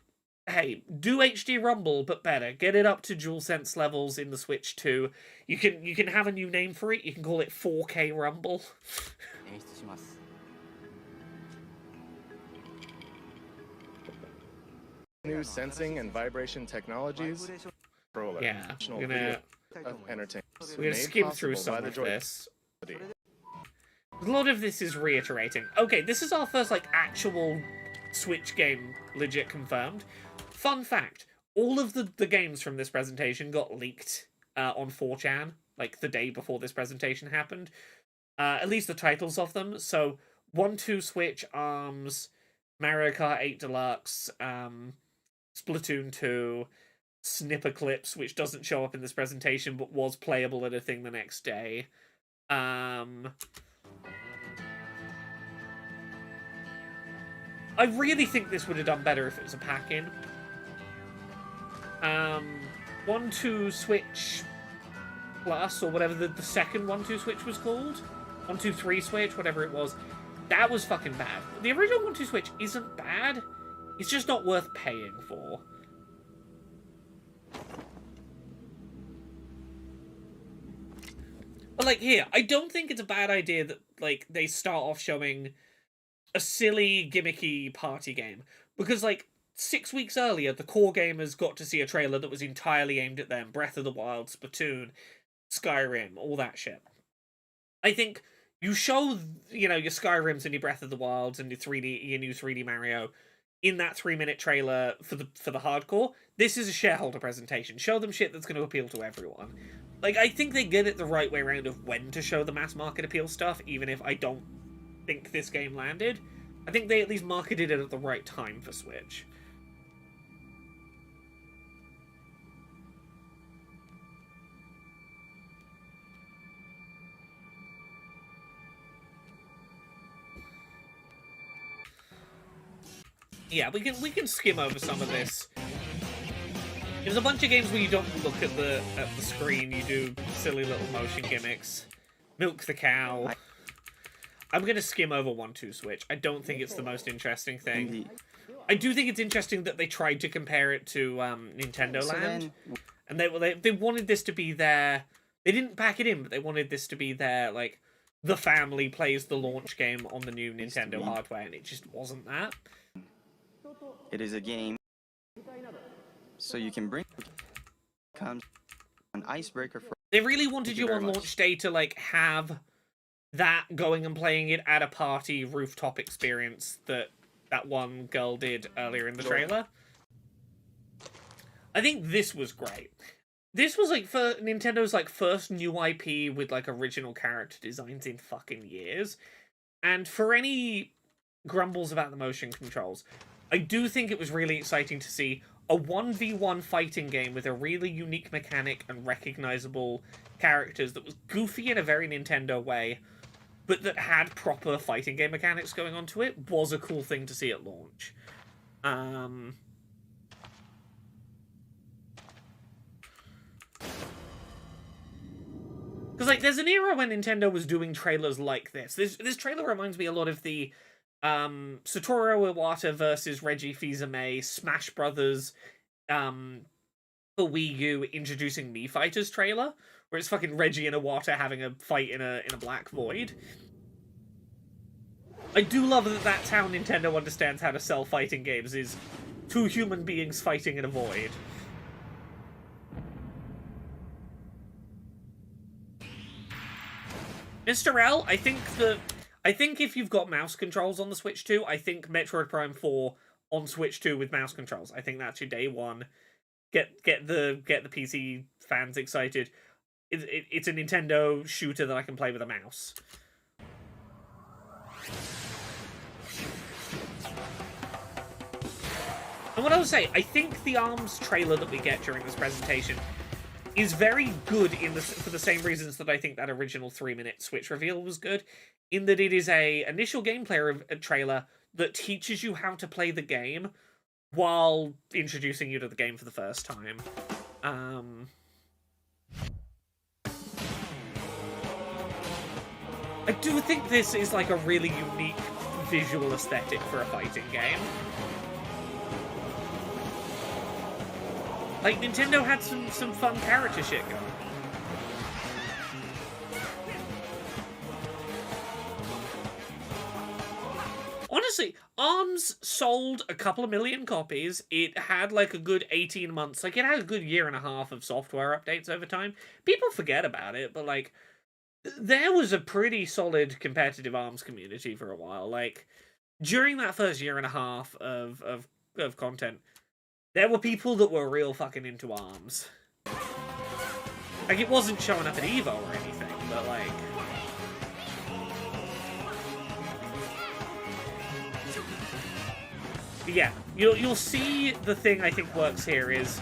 hey, do HD Rumble, but better. Get it up to DualSense levels in the Switch 2. You can have a new name for it. You can call it 4K Rumble. New sensing and vibration technologies. Yeah, we're gonna Made skim through possible by some the of Joy- this. A lot of this is reiterating. Okay, this is our first, like, actual Switch game legit confirmed. Fun fact, all of the games from this presentation got leaked on 4chan, like, the day before this presentation happened. At least the titles of them. So, 1-2 Switch, ARMS, Mario Kart 8 Deluxe, Splatoon 2, Snipper Clips, which doesn't show up in this presentation, but was playable at a thing the next day. I really think this would have done better if it was a pack-in. 1-2 Switch Plus, or whatever the second 1-2 Switch was called. 1-2-3 Switch, whatever it was. That was fucking bad. The original 1-2 Switch isn't bad. It's just not worth paying for. But, like, here, I don't think it's a bad idea that, like, they start off showing a silly, gimmicky party game. Because, like, 6 weeks earlier, the core gamers got to see a trailer that was entirely aimed at them. Breath of the Wild, Splatoon, Skyrim, all that shit. I think you show, you know, your Skyrims and your Breath of the Wilds and your new 3D Mario in that 3-minute trailer for the hardcore. This is a shareholder presentation. Show them shit that's going to appeal to everyone. Like, I think they get it the right way around of when to show the mass market appeal stuff, even if I don't think this game landed. I think they at least marketed it at the right time for Switch. Yeah, we can skim over some of this. There's a bunch of games where you don't look at the screen, you do silly little motion gimmicks. Milk the cow. I'm gonna skim over 1-2 Switch. I don't think it's the most interesting thing. I do think it's interesting that they tried to compare it to Nintendo Land. And they wanted this to be their... They didn't pack it in, but they wanted this to be their, like, the family plays the launch game on the new Nintendo hardware, and it just wasn't that. It is a game, so you can bring comes an icebreaker for. They really wanted you on launch day to like have that going and playing it at a party rooftop experience that one girl did earlier in the trailer. I think this was great. This was like for Nintendo's like first new IP with like original character designs in fucking years. And for any grumbles about the motion controls, I do think it was really exciting to see a 1v1 fighting game with a really unique mechanic and recognizable characters that was goofy in a very Nintendo way, but that had proper fighting game mechanics going on to it, was a cool thing to see at launch. Because, like, there's an era when Nintendo was doing trailers like this. This trailer reminds me a lot of the Satoru Iwata versus Reggie Fils-Aimé Smash Brothers for Wii U introducing Mii Fighters trailer, where it's fucking Reggie and Iwata having a fight in a black void. I do love that that's how Nintendo understands how to sell fighting games, is two human beings fighting in a void. Mr. L, I think if you've got mouse controls on the Switch 2, I think Metroid Prime 4 on Switch 2 with mouse controls. I think that's your day one. Get the PC fans excited. It's a Nintendo shooter that I can play with a mouse. And what I would say, I think the ARMS trailer that we get during this presentation is very good for the same reasons that I think that original 3-minute Switch reveal was good, in that it is a initial gameplay trailer that teaches you how to play the game while introducing you to the game for the first time. I do think this is like a really unique visual aesthetic for a fighting game. Like, Nintendo had some fun character shit going. Honestly, ARMS sold a couple of million copies. It had like a good 18 months. Like, it had a good year and a half of software updates over time. People forget about it, but like, there was a pretty solid competitive ARMS community for a while. Like, during that first year and a half of content, there were people that were real fucking into ARMS. Like, it wasn't showing up at EVO or anything, but like... Yeah, you'll see the thing I think works here is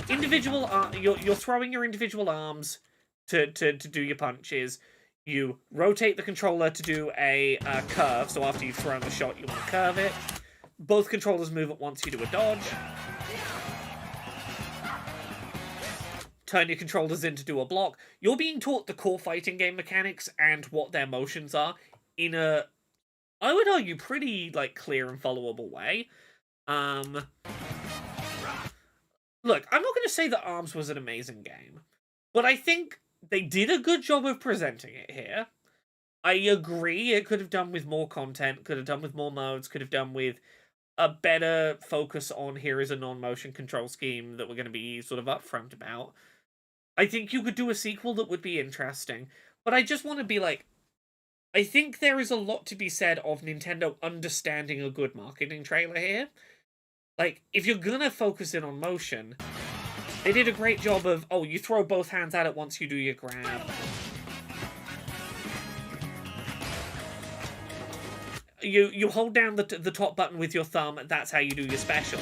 individual... You're throwing your individual arms to do your punches. You rotate the controller to do a curve, so after you've thrown the shot, you want to curve it. Both controllers move at once, you do a dodge. Turn your controllers in to do a block. You're being taught the core fighting game mechanics and what their motions are in a, I would argue, pretty like clear and followable way. Look, I'm not going to say that ARMS was an amazing game, but I think they did a good job of presenting it here. I agree it could have done with more content, could have done with more modes, could have done with a better focus on here is a non-motion control scheme that we're going to be sort of upfront about. I think you could do a sequel that would be interesting, but I just want to be like, I think there is a lot to be said of Nintendo understanding a good marketing trailer here. Like, if you're gonna focus in on motion, they did a great job of, oh, you throw both hands at it once you do your grab. you hold down the top button with your thumb. That's how you do your special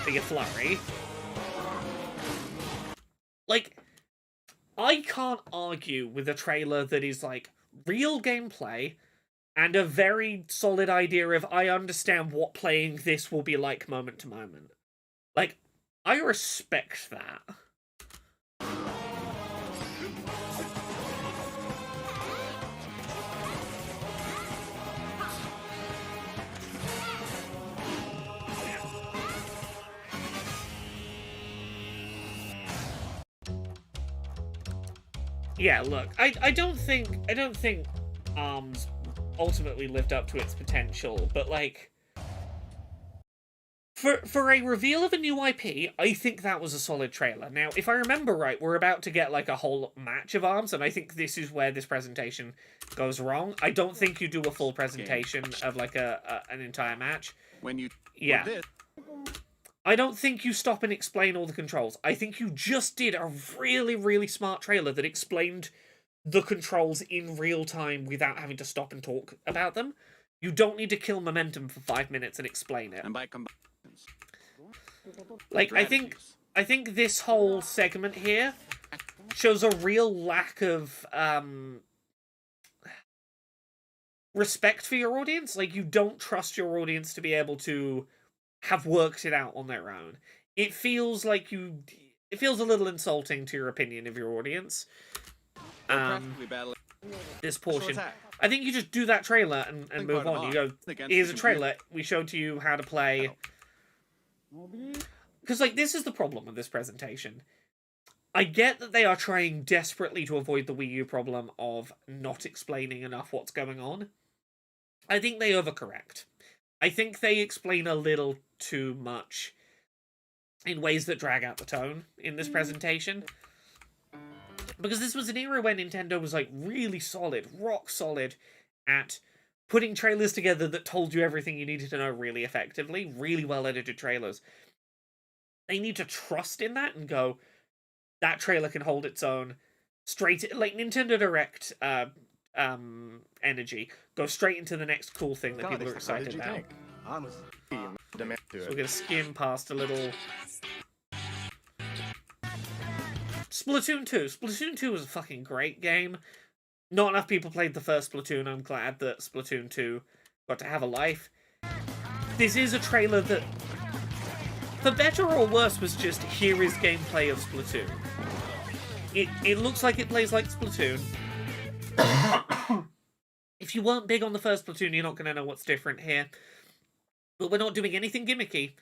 for your flurry. Like, I can't argue with a trailer that is like real gameplay and a very solid idea of I understand what playing this will be like moment to moment. Like, I respect that. Yeah, look, I don't think ARMS ultimately lived up to its potential, but like for a reveal of a new IP, I think that was a solid trailer. Now, if I remember right, we're about to get like a whole match of ARMS, and I think this is where this presentation goes wrong. I don't think you do a full presentation of like an entire match. When you Yeah. I don't think you stop and explain all the controls. I think you just did a really, really smart trailer that explained the controls in real time without having to stop and talk about them. You don't need to kill momentum for 5 minutes and explain it. and by Like, I think this whole segment here shows a real lack of respect for your audience. Like, you don't trust your audience to be able to have worked it out on their own. It feels like it feels a little insulting to your opinion of your audience. This portion. I think you just do that trailer and move on. You go, here's a trailer. We showed to you how to play. Because, like, this is the problem with this presentation. I get that they are trying desperately to avoid the Wii U problem of not explaining enough what's going on. I think they overcorrect. I think they explain a little too much in ways that drag out the tone in this presentation. Because this was an era when Nintendo was, like, really solid, rock solid, at putting trailers together that told you everything you needed to know really effectively, really well-edited trailers. They need to trust in that and go, that trailer can hold its own. Straight, like Nintendo Direct energy. Go straight into the next cool thing that people are excited about. So we're gonna skim past a little... Splatoon 2. Splatoon 2 was a fucking great game. Not enough people played the first Splatoon. I'm glad that Splatoon 2 got to have a life. This is a trailer that, for better or worse, was just, here is gameplay of Splatoon. It looks like it plays like Splatoon. If you weren't big on the first Splatoon, you're not going to know what's different here. But we're not doing anything gimmicky.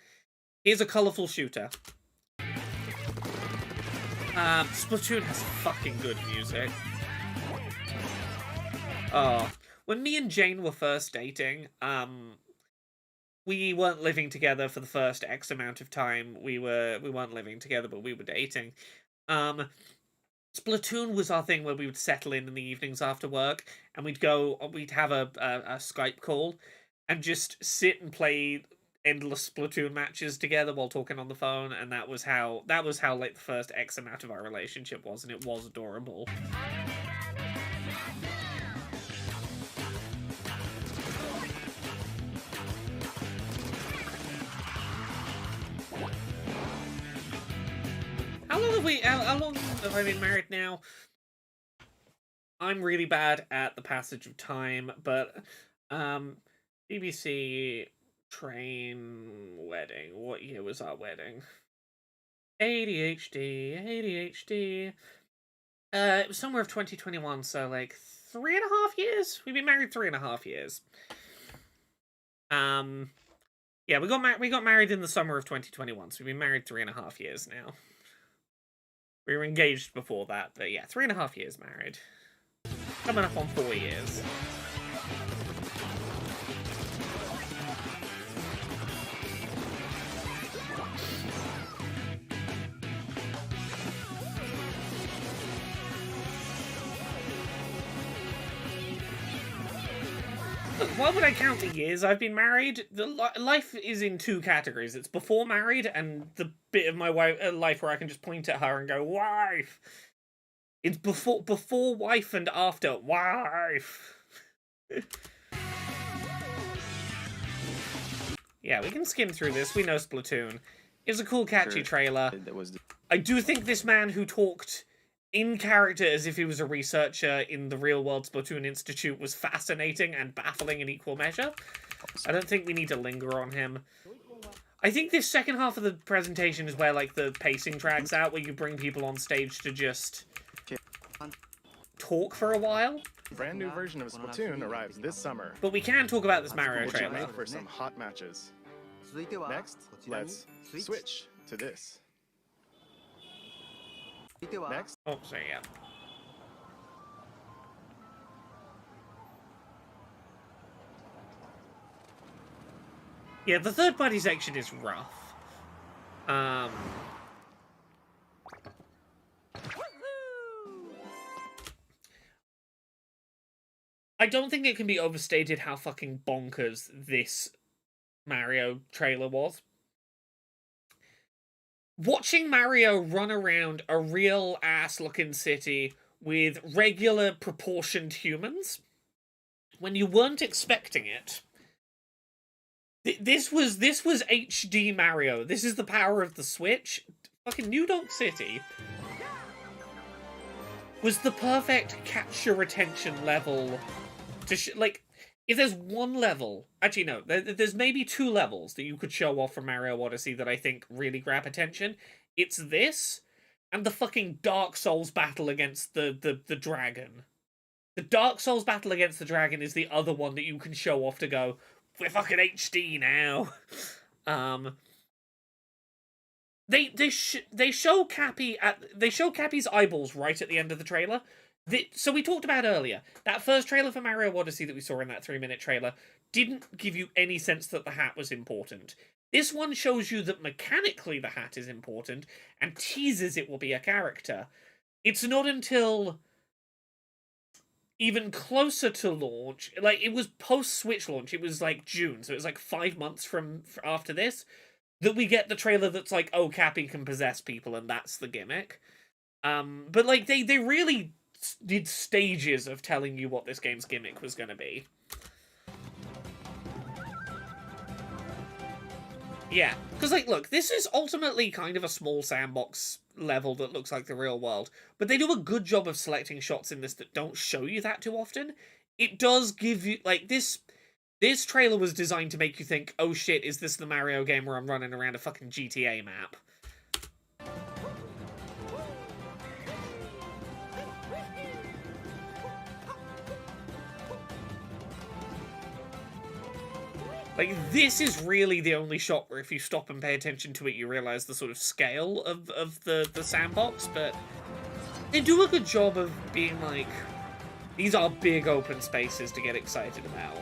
Here's a colourful shooter. Splatoon has fucking good music. Oh, when me and Jane were first dating, we weren't living together for the first X amount of time. We weren't living together, but we were dating. Splatoon was our thing where we would settle in the evenings after work, and we'd have a Skype call, and just sit and play endless Splatoon matches together while talking on the phone, and that was how like the first X amount of our relationship was, and it was adorable. How long have I been married now? I'm really bad at the passage of time, but BBC train wedding. What year was our wedding? ADHD. It was summer of 2021, so like 3.5 years? We've been married 3.5 years. Yeah, we got married in the summer of 2021, so we've been married 3.5 years now. We were engaged before that, but yeah, 3.5 years married. Coming up on 4 years. Look, why would I count the years I've been married? Life is in two categories. It's before married and the bit of my life where I can just point at her and go, wife! It's before wife and after wife. Yeah, we can skim through this. We know Splatoon. It's a cool, catchy trailer. That was I do think this man who talked in character as if he was a researcher in the real-world Splatoon Institute was fascinating and baffling in equal measure. I don't think we need to linger on him. I think this second half of the presentation is where, like, the pacing drags out, where you bring people on stage to just talk for a while. Brand new version of Splatoon arrives this summer. But we can talk about this Mario Get trailer. ready for some hot matches. Next, let's switch to this. Next, Oh, sorry, yeah. Yeah, the third-party section is rough. I don't think it can be overstated how fucking bonkers this Mario trailer was. Watching Mario run around a real ass-looking city with regular proportioned humans, when you weren't expecting it, this was HD Mario. This is the power of the Switch. Fucking New Donk City was the perfect catch your attention level to like. If there's one level, actually no, there's maybe 2 levels that you could show off from Mario Odyssey that I think really grab attention. It's this, and the fucking Dark Souls battle against the dragon. The Dark Souls battle against the dragon is the other one that you can show off to go, we're fucking HD now. They show Cappy's eyeballs right at the end of the trailer. So we talked about earlier, that first trailer for Mario Odyssey that we saw in that 3-minute trailer didn't give you any sense that the hat was important. This one shows you that mechanically the hat is important and teases it will be a character. It's not until even closer to launch, like it was post-Switch launch, it was like June, so it was like 5 months from after this, that we get the trailer that's like, oh, Cappy can possess people and that's the gimmick. But like they really did stages of telling you what this game's gimmick was going to be. Yeah, because like, look, this is ultimately kind of a small sandbox level that looks like the real world, but they do a good job of selecting shots in this that don't show you that too often. It does give you, like, this trailer was designed to make you think, oh shit, is this the Mario game where I'm running around a fucking GTA map? Like, this is really the only shot where if you stop and pay attention to it, you realize the sort of scale of the sandbox, but they do a good job of being like, these are big open spaces to get excited about.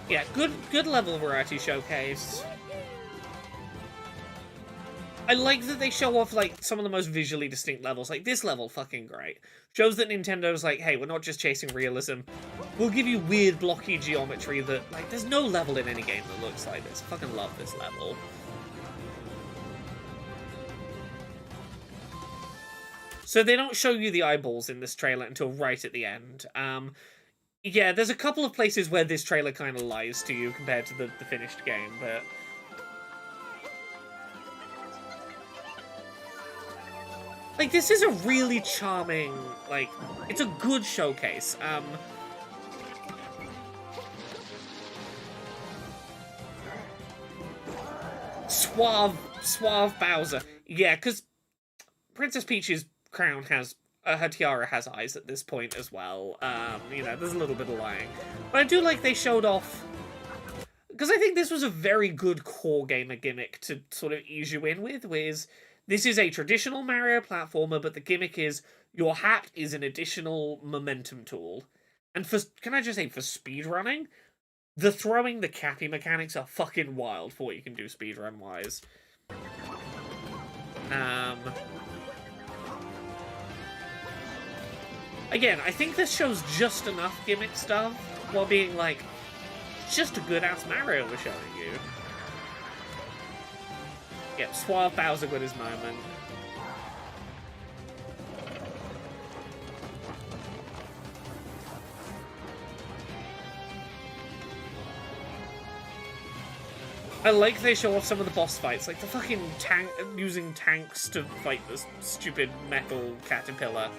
Yeah, good level variety showcase. I like that they show off, like, some of the most visually distinct levels. Like, this level, fucking great. Shows that Nintendo's like, hey, we're not just chasing realism. We'll give you weird, blocky geometry that, like, there's no level in any game that looks like this. I fucking love this level. So they don't show you the eyeballs in this trailer until right at the end. Yeah, there's a couple of places where this trailer kind of lies to you compared to the finished game, but... like, this is a really charming, like, it's a good showcase. Suave Bowser. Yeah, because Princess Peach's crown has... her tiara has eyes at this point as well. You know, there's a little bit of lying. But I do like they showed off... because I think this was a very good core gamer gimmick to sort of ease you in with, this is a traditional Mario platformer, but the gimmick is your hat is an additional momentum tool. And can I just say, for speedrunning, the throwing the Cappy mechanics are fucking wild for what you can do speedrun-wise. Again, I think this shows just enough gimmick stuff while being like, it's just a good-ass Mario we're showing you. Yeah, Suave Bowser got his moment. I like they show off some of the boss fights, like the fucking tank using tanks to fight this stupid metal caterpillar.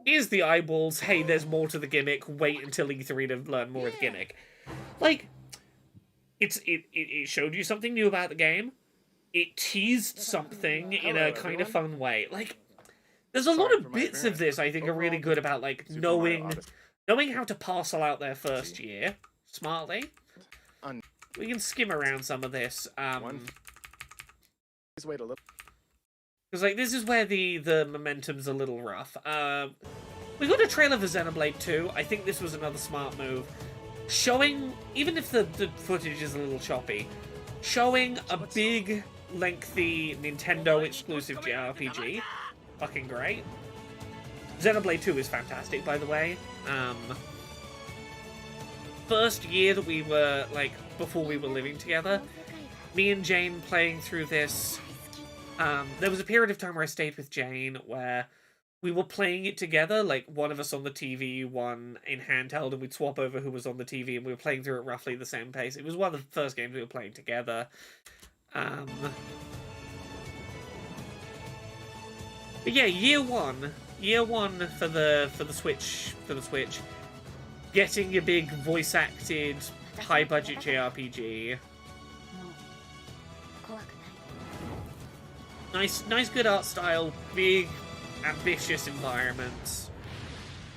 Here's the eyeballs. Hey, there's more to the gimmick. Wait until E3 to learn more of the gimmick. Like, it showed you something new about the game. It teased something in a kind of fun way. Like, there's a lot of bits of this I think are really good about, like, knowing how to parcel out their first year smartly. We can skim around some of this. Wait a little. Because, like, this is where the momentum's a little rough. We got a trailer for Xenoblade 2. I think this was another smart move. Showing, even if the footage is a little choppy, showing a big, lengthy Nintendo-exclusive JRPG. Fucking great. Xenoblade 2 is fantastic, by the way. First year that we were, like, before we were living together, me and Jane playing through this... there was a period of time where I stayed with Jane where we were playing it together, like one of us on the TV, one in handheld, and we'd swap over who was on the TV, and we were playing through it roughly the same pace. It was one of the first games we were playing together. But yeah, year one for the Switch, getting your big voice acted, high budget JRPG. Nice, good art style, big, ambitious environments.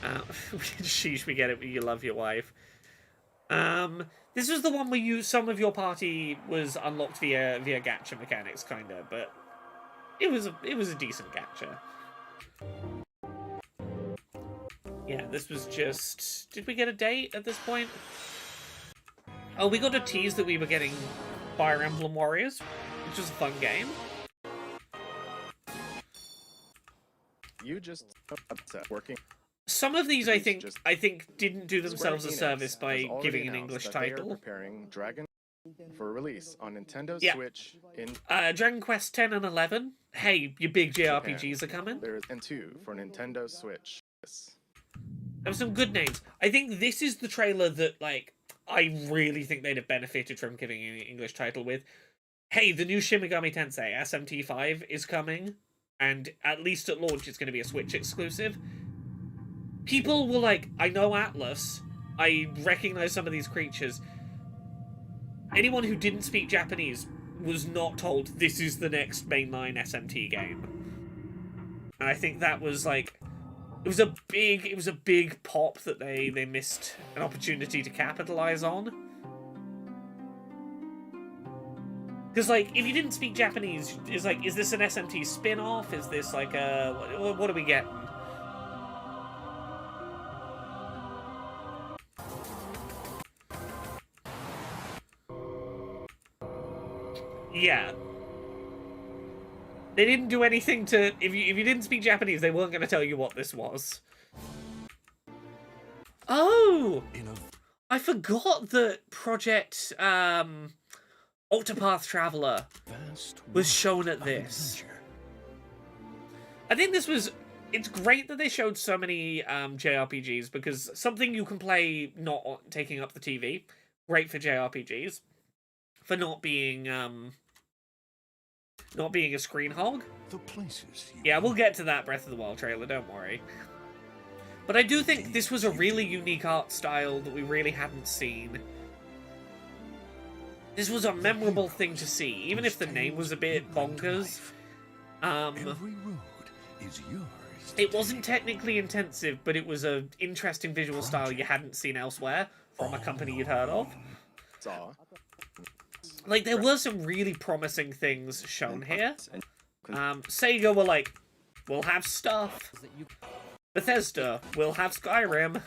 Sheesh, we get it. You love your wife. This was the one where some of your party was unlocked via gacha mechanics, kinda, but it was a decent gacha. Yeah, this was just. Did we get a date at this point? Oh, we got a tease that we were getting Fire Emblem Warriors, which was a fun game. You just upset working. Some of these I think didn't do themselves a service by giving an English title. Preparing Dragon for release on Nintendo Switch in Dragon Quest 10 and 11. Hey, your big JRPGs are coming. And 2 for Nintendo Switch. There were some good names. I think this is the trailer that, like, I really think they'd have benefited from giving an English title with. Hey, the new Shin Megami Tensei SMT5 is coming. And at least at launch, it's going to be a Switch exclusive. People were like, I know Atlas. I recognize some of these creatures. Anyone who didn't speak Japanese was not told this is the next mainline SMT game. And I think that was like... It was a big pop that they missed an opportunity to capitalize on. Because, like, if you didn't speak Japanese, it's like, is this an SMT spin-off? Is this, like, a... What are we getting? Yeah. They didn't do anything to... If you didn't speak Japanese, they weren't going to tell you what this was. Oh! I forgot that Project, Octopath Traveler was shown at this. I think this was... It's great that they showed so many JRPGs, because something you can play not taking up the TV. Great for JRPGs. For not being a screen hog. Yeah, we'll get to that Breath of the Wild trailer, don't worry. But I do think this was a really unique art style that we really hadn't seen. This was a memorable thing to see, even if the name was a bit bonkers. It wasn't technically intensive, but it was an interesting visual style you hadn't seen elsewhere from a company you'd heard of. Like, there were some really promising things shown here. Sega were like, we'll have stuff. Bethesda, we'll have Skyrim.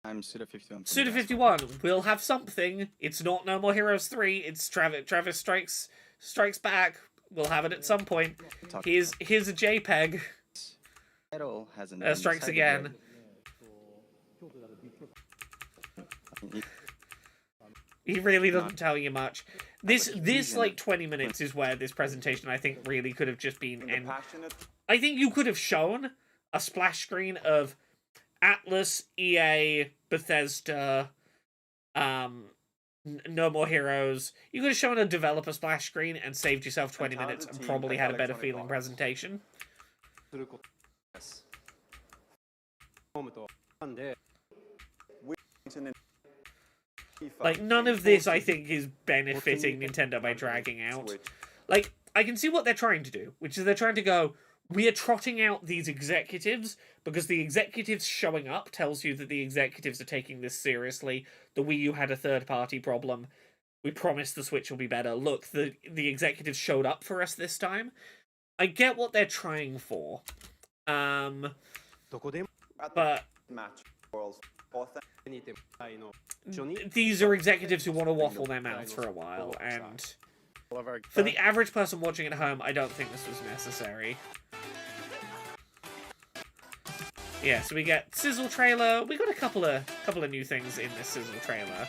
I'm Suda51. Suda51, we'll have something. It's not No More Heroes 3, it's Travis Strikes Back. We'll have it at some point. Here's a JPEG. Metal hasn't been Strikes decided again. yet. He really doesn't tell you much. This fusion like of- 20 minutes is where this presentation I think really could have just been. The passionate I think you could have shown a splash screen of Atlas, EA, Bethesda, No More Heroes. You could have shown a developer splash screen and saved yourself 20 minutes and probably had a better feeling presentation. Like, none of this, I think, is benefiting Nintendo by dragging out. Like, I can see what they're trying to do, which is they're trying to go, we are trotting out these executives because the executives showing up tells you that the executives are taking this seriously. The Wii U had a third-party problem. We promised the Switch will be better. Look, the executives showed up for us this time. I get what they're trying for. But match world's authentic. these are executives who want to waffle their mouths for a while, and for the average person watching at home, I don't think this was necessary. Yeah, so we get sizzle trailer. We got a couple of new things in this sizzle trailer.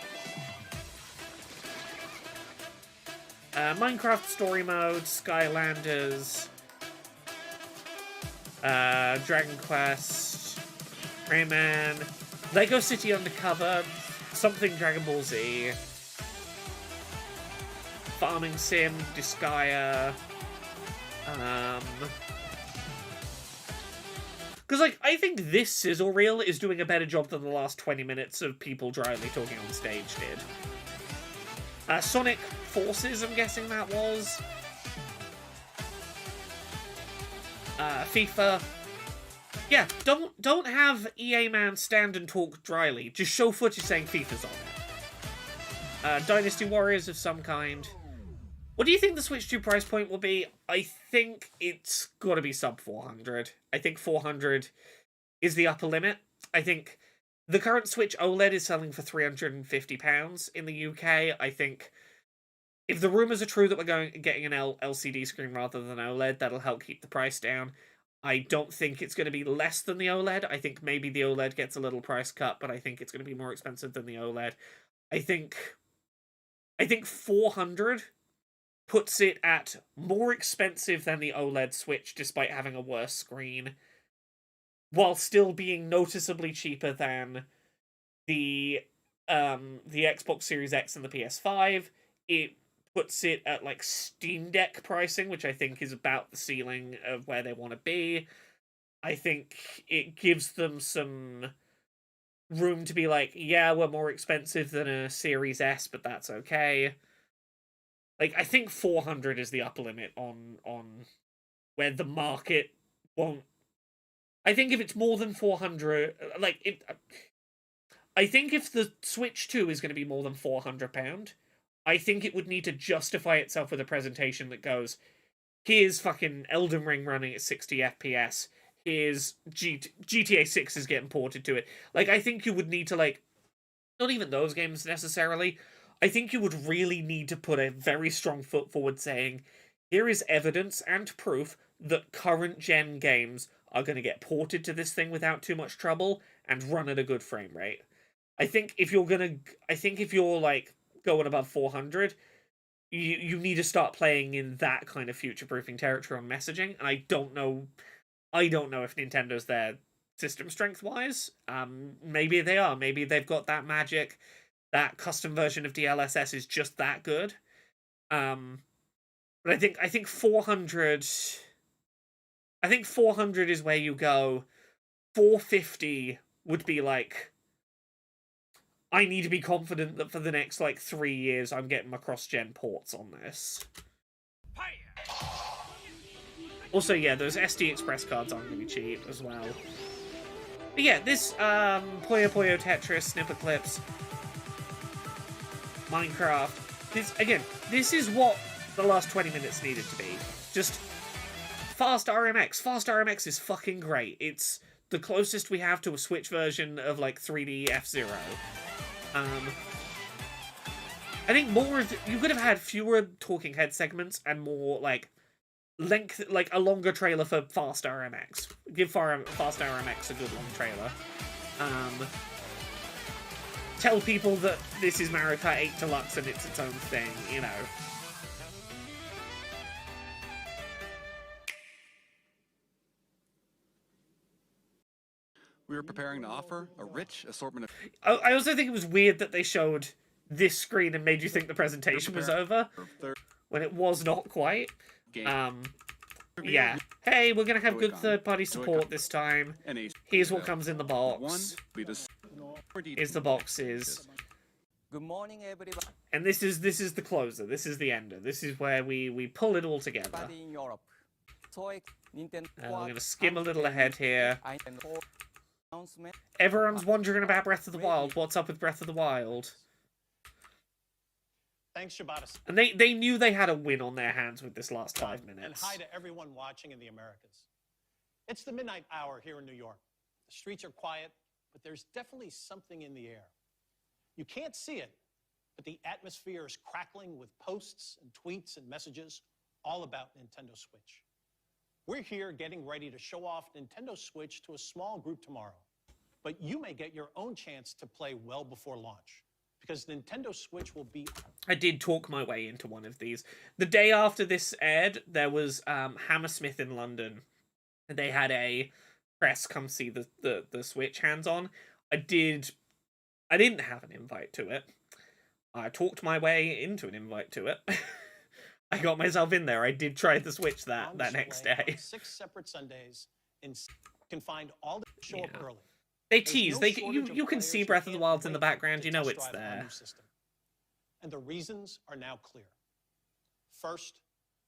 Minecraft story mode, Skylanders, Dragon Quest, Rayman, Lego City Undercover, something Dragon Ball Z, Farming Sim, Disgaea, because, like, I think this sizzle reel is doing a better job than the last 20 minutes of people dryly talking on stage did. Sonic Forces, I'm guessing that was. FIFA. Yeah, don't have EA man stand and talk dryly. Just show footage saying FIFA's on it. Dynasty Warriors of some kind. What do you think the Switch 2 price point will be? I think it's got to be sub 400. I think 400 is the upper limit. I think the current Switch OLED is selling for £350 in the UK. I think if the rumors are true that we're getting an LCD screen rather than OLED, that'll help keep the price down. I don't think it's going to be less than the OLED. I think maybe the OLED gets a little price cut, but I think it's going to be more expensive than the OLED. I think 400 puts it at more expensive than the OLED Switch, despite having a worse screen, while still being noticeably cheaper than the Xbox Series X and the PS5. It puts it at, like, Steam Deck pricing, which I think is about the ceiling of where they want to be. I think it gives them some room to be like, yeah, we're more expensive than a Series S, but that's okay. Like, I think 400 is the upper limit on where the market won't... I think if it's more than 400... Like, I think if the Switch 2 is going to be more than £400, I think it would need to justify itself with a presentation that goes, here's fucking Elden Ring running at 60 FPS, here's GTA 6 is getting ported to it. Like, I think you would need to, like... Not even those games, necessarily. I think you would really need to put a very strong foot forward saying, here is evidence and proof that current-gen games are going to get ported to this thing without too much trouble and run at a good frame rate. I think if you're, like, going above 400, you need to start playing in that kind of future-proofing territory on messaging, and I don't know if Nintendo's there system strength-wise. Maybe they are. Maybe they've got that magic. That custom version of DLSS is just that good. But I think 400... I think 400 is where you go. 450 would be like... I need to be confident that for the next, like, 3 years I'm getting my cross-gen ports on this. Also, yeah, those SD Express cards aren't going to be cheap as well. But yeah, this, Puyo Puyo Tetris, Snipperclips, Minecraft, this is what the last 20 minutes needed to be. Just fast RMX. Fast RMX is fucking great. It's the closest we have to a Switch version of, like, 3D F-Zero. I think you could have had fewer talking head segments and more, like, length, like a longer trailer for Fast RMX. Give Fast RMX a good long trailer. Tell people that this is Mario Kart 8 Deluxe and it's its own thing, you know. We are preparing to offer a rich assortment of... I also think it was weird that they showed this screen and made you think the presentation was over, when it was not quite. Yeah. Hey, we're gonna have good third-party support this time. Here's what comes in the box. Here's the boxes. Good morning, everybody. And this is the closer. This is the ender. This is where we pull it all together. In Europe. Nintendo We're gonna skim a little ahead here. Everyone's wondering about Breath of the Wild. What's up with Breath of the Wild? Thanks, Shibata. And they knew they had a win on their hands with this last 5 minutes. And hi to everyone watching in the Americas. It's the midnight hour here in New York. The streets are quiet, but there's definitely something in the air. You can't see it, but the atmosphere is crackling with posts and tweets and messages all about Nintendo Switch. We're here getting ready to show off Nintendo Switch to a small group tomorrow. But you may get your own chance to play well before launch, because Nintendo Switch will be... I did talk my way into one of these. The day after this aired, there was Hammersmith in London. And they had a press come see the Switch hands-on. I didn't have an invite to it. I talked my way into an invite to it. I got myself in there. I did try the Switch that next day. 6 separate Sundays, and you can find all the show up early. They tease. You can see Breath of the Wild in the background. You know it's there. And the reasons are now clear. First,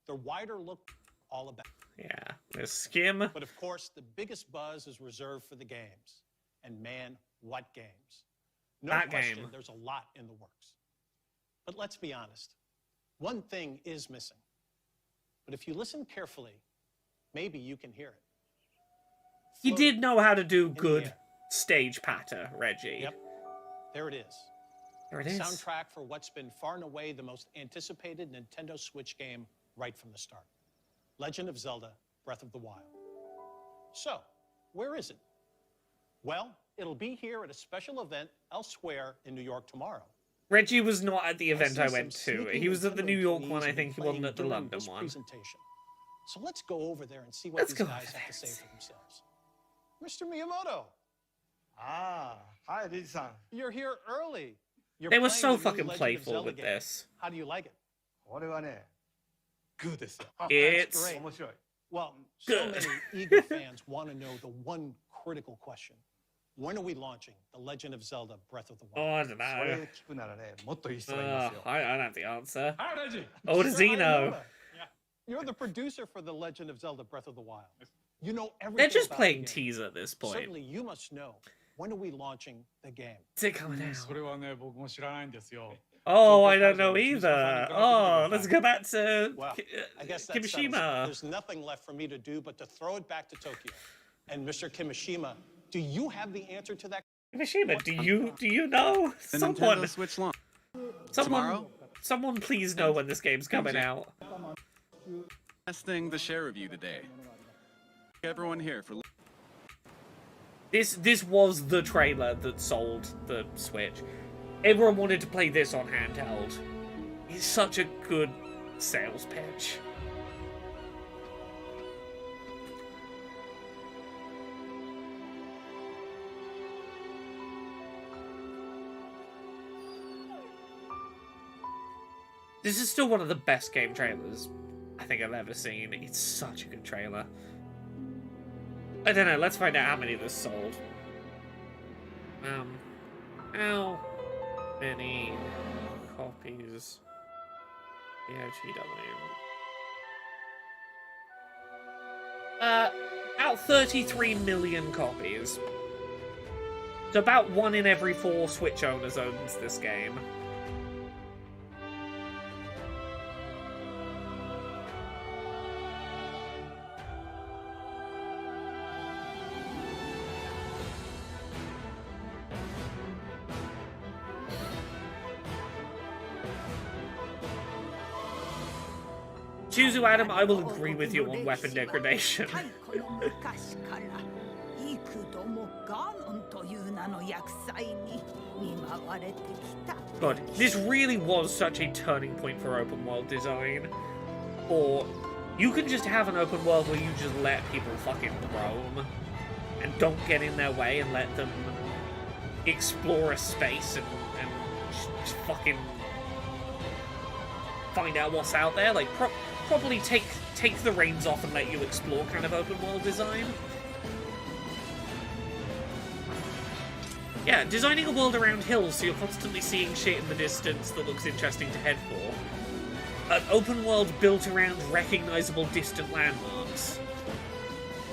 the wider look all about. Yeah, there's skim. But of course, the biggest buzz is reserved for the games. And man, what games? No question, there's a lot in the works. But let's be honest. One thing is missing. But if you listen carefully, maybe you can hear it. You did know how to do good stage patter, Reggie. Yep, there it is. There it is. Soundtrack for what's been far and away the most anticipated Nintendo Switch game right from the start. Legend of Zelda, Breath of the Wild. So, where is it? Well, it'll be here at a special event elsewhere in New York tomorrow. Reggie was not at the event I went to. He was at the New York one. I think he wasn't at the London one. So let's go over there and see what these guys have to say for themselves. Mr. Miyamoto. Ah, hi, Riji-san. You're here early. They were so fucking playful with this. How do you like it? Good. It's great. Well, so many eager fans want to know the one critical question. When are we launching The Legend of Zelda Breath of the Wild? Oh, I don't know. I don't have the answer. Oh, does he know? You're the producer for The Legend of Zelda Breath of the Wild. You know everything. They're just about playing the game. teaser at this point. Certainly you must know. When are we launching the game? Is it coming out? Oh, I don't know either. Oh, let's go back to I guess that settles it. Kimishima. There's nothing left for me to do but to throw it back to Tokyo. And Mr. Kimishima, do you have the answer to that? Kimishima, do you know? The Someone, Nintendo Switch launch. someone, please know when this game's coming out. Last thing to share with you today. Everyone here for... This was the trailer that sold the Switch. Everyone wanted to play this on handheld. It's such a good sales pitch. This is still one of the best game trailers I think I've ever seen. It's such a good trailer. I don't know, let's find out how many this sold. How many copies BOTW? About 33 million copies. So about 1 in every 4 Switch owners owns this game. Suzu Adam, I will agree with you on weapon degradation. God, this really was such a turning point for open world design. Or you can just have an open world where you just let people fucking roam and don't get in their way and let them explore a space and just fucking find out what's out there. Like, probably take the reins off and let you explore kind of open world design. Yeah, designing a world around hills so you're constantly seeing shit in the distance that looks interesting to head for. An open world built around recognizable distant landmarks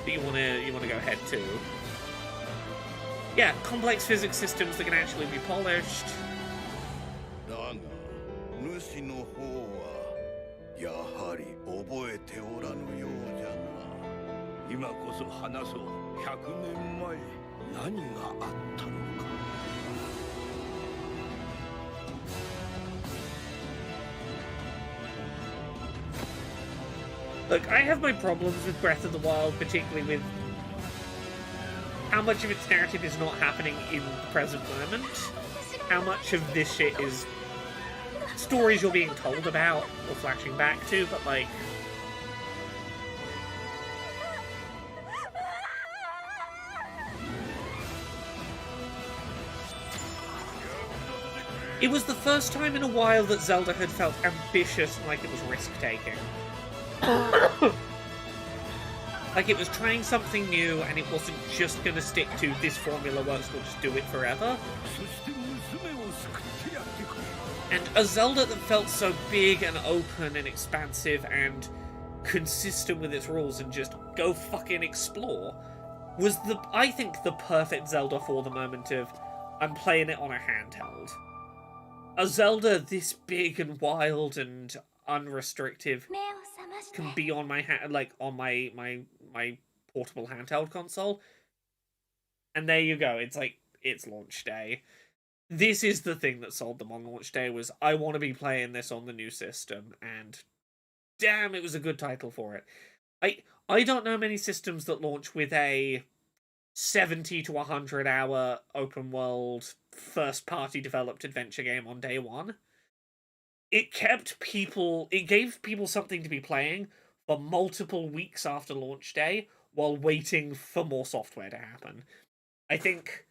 that you wanna go head to. Yeah, complex physics systems that can actually be polished. だが主の方はやはり覚えておらぬようじゃな。今こそ話そう。100年前何があったのか。Look, I have my problems with Breath of the Wild, particularly with how much of its narrative is not happening in the present moment. How much of this shit is stories you're being told about or flashing back to, but like... It was the first time in a while that Zelda had felt ambitious and like it was risk-taking. Like it was trying something new and it wasn't just gonna stick to this formula works, we'll just do it forever. And a Zelda that felt so big and open and expansive and consistent with its rules and just go fucking explore was I think the perfect Zelda for the moment of I'm playing it on a handheld. A Zelda this big and wild and unrestrictive can be on my on my portable handheld console. And there you go. It's like it's launch day. This is the thing that sold them on launch day was I want to be playing this on the new system, and damn, it was a good title for it. I don't know many systems that launch with a 70 to 100 hour open world first party developed adventure game on day one. It gave people something to be playing for multiple weeks after launch day while waiting for more software to happen. I think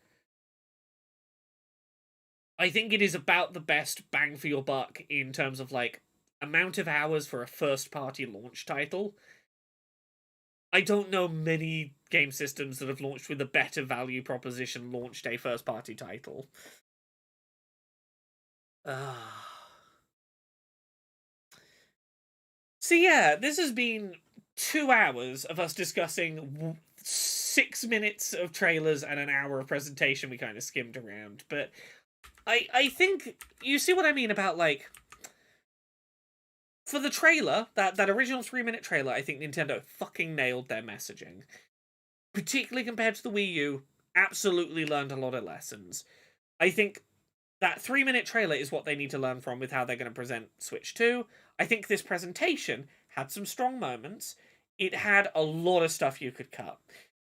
it is about the best bang for your buck in terms of like amount of hours for a first party launch title. I don't know many game systems that have launched with a better value proposition launch day first party title. So yeah, this has been 2 hours of us discussing 6 minutes of trailers and an hour of presentation we kind of skimmed around. But I think you see what I mean about like for the trailer, that original 3-minute trailer, I think Nintendo fucking nailed their messaging. Particularly compared to the Wii U, absolutely learned a lot of lessons. I think that 3-minute trailer is what they need to learn from with how they're going to present Switch 2. I think this presentation had some strong moments. It had a lot of stuff you could cut.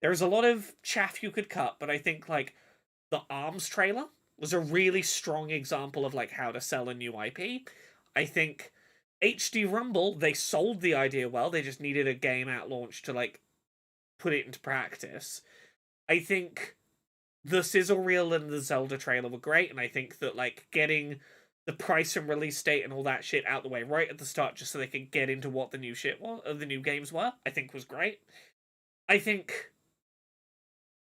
There is a lot of chaff you could cut, but I think like the ARMS trailer was a really strong example of like how to sell a new IP. I think HD Rumble, they sold the idea well. They just needed a game at launch to like put it into practice. I think the sizzle reel and the Zelda trailer were great, and I think that like getting the price and release date and all that shit out the way right at the start just so they could get into what the new shit was, the new games were, I think was great. I think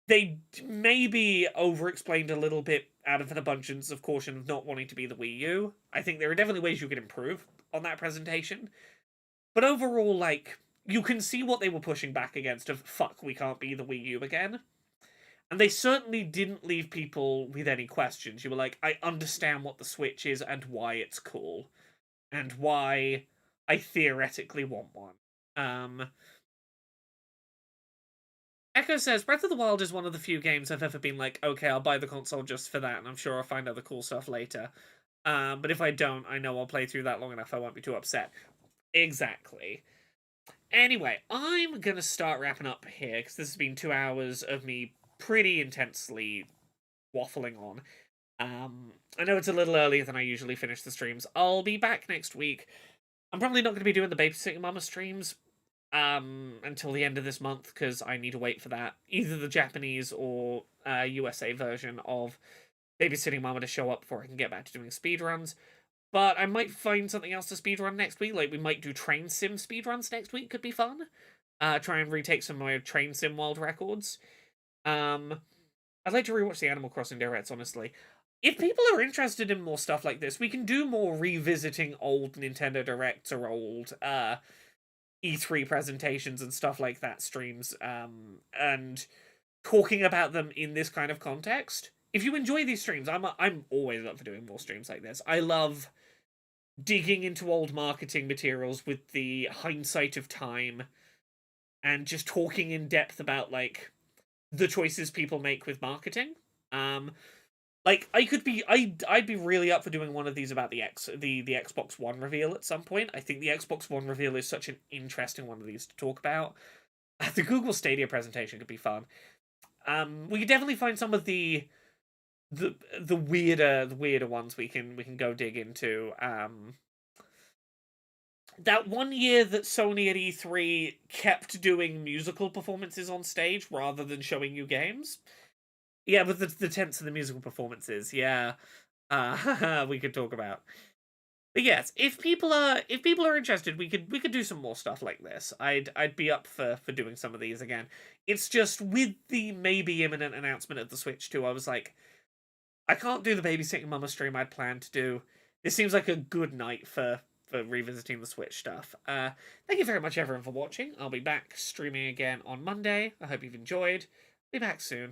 they maybe over-explained a little bit out of an abundance of caution of not wanting to be the Wii U. I think there are definitely ways you could improve on that presentation. But overall, like, you can see what they were pushing back against of, fuck, we can't be the Wii U again. And they certainly didn't leave people with any questions. You were like, I understand what the Switch is and why it's cool. And why I theoretically want one. Echo says, Breath of the Wild is one of the few games I've ever been like, okay, I'll buy the console just for that, and I'm sure I'll find other cool stuff later. But if I don't, I know I'll play through that long enough, I won't be too upset. Exactly. Anyway, I'm gonna start wrapping up here, because this has been 2 hours of me pretty intensely waffling on. I know it's a little earlier than I usually finish the streams. I'll be back next week. I'm probably not going to be doing the Babysitting Mama streams until the end of this month, because I need to wait for that. Either the Japanese or USA version of Babysitting Mama to show up before I can get back to doing speedruns. But I might find something else to speedrun next week. Like, we might do train sim speedruns next week. Could be fun. Try and retake some of my train sim world records. I'd like to rewatch the Animal Crossing Directs, honestly. If people are interested in more stuff like this, we can do more revisiting old Nintendo Directs or old E3 presentations and stuff like that streams, and talking about them in this kind of context. If you enjoy these streams, I'm always up for doing more streams like this. I love digging into old marketing materials with the hindsight of time and just talking in depth about, like, the choices people make with marketing. Like, I'd be really up for doing one of these about the Xbox One reveal at some point. I think the Xbox One reveal is such an interesting one of these to talk about. The Google Stadia presentation could be fun. We could definitely find some of the weirder ones we can go dig into. That one year that Sony at E3 kept doing musical performances on stage rather than showing you games. Yeah, but the tense of the musical performances, yeah. We could talk about. But yes, if people are interested, we could do some more stuff like this. I'd be up for doing some of these again. It's just with the maybe imminent announcement of the Switch 2, I was like, I can't do the Babysitting Mama stream I'd planned to do. This seems like a good night for revisiting the Switch stuff. Thank you very much, everyone, for watching. I'll be back streaming again on Monday. I hope you've enjoyed. Be back soon.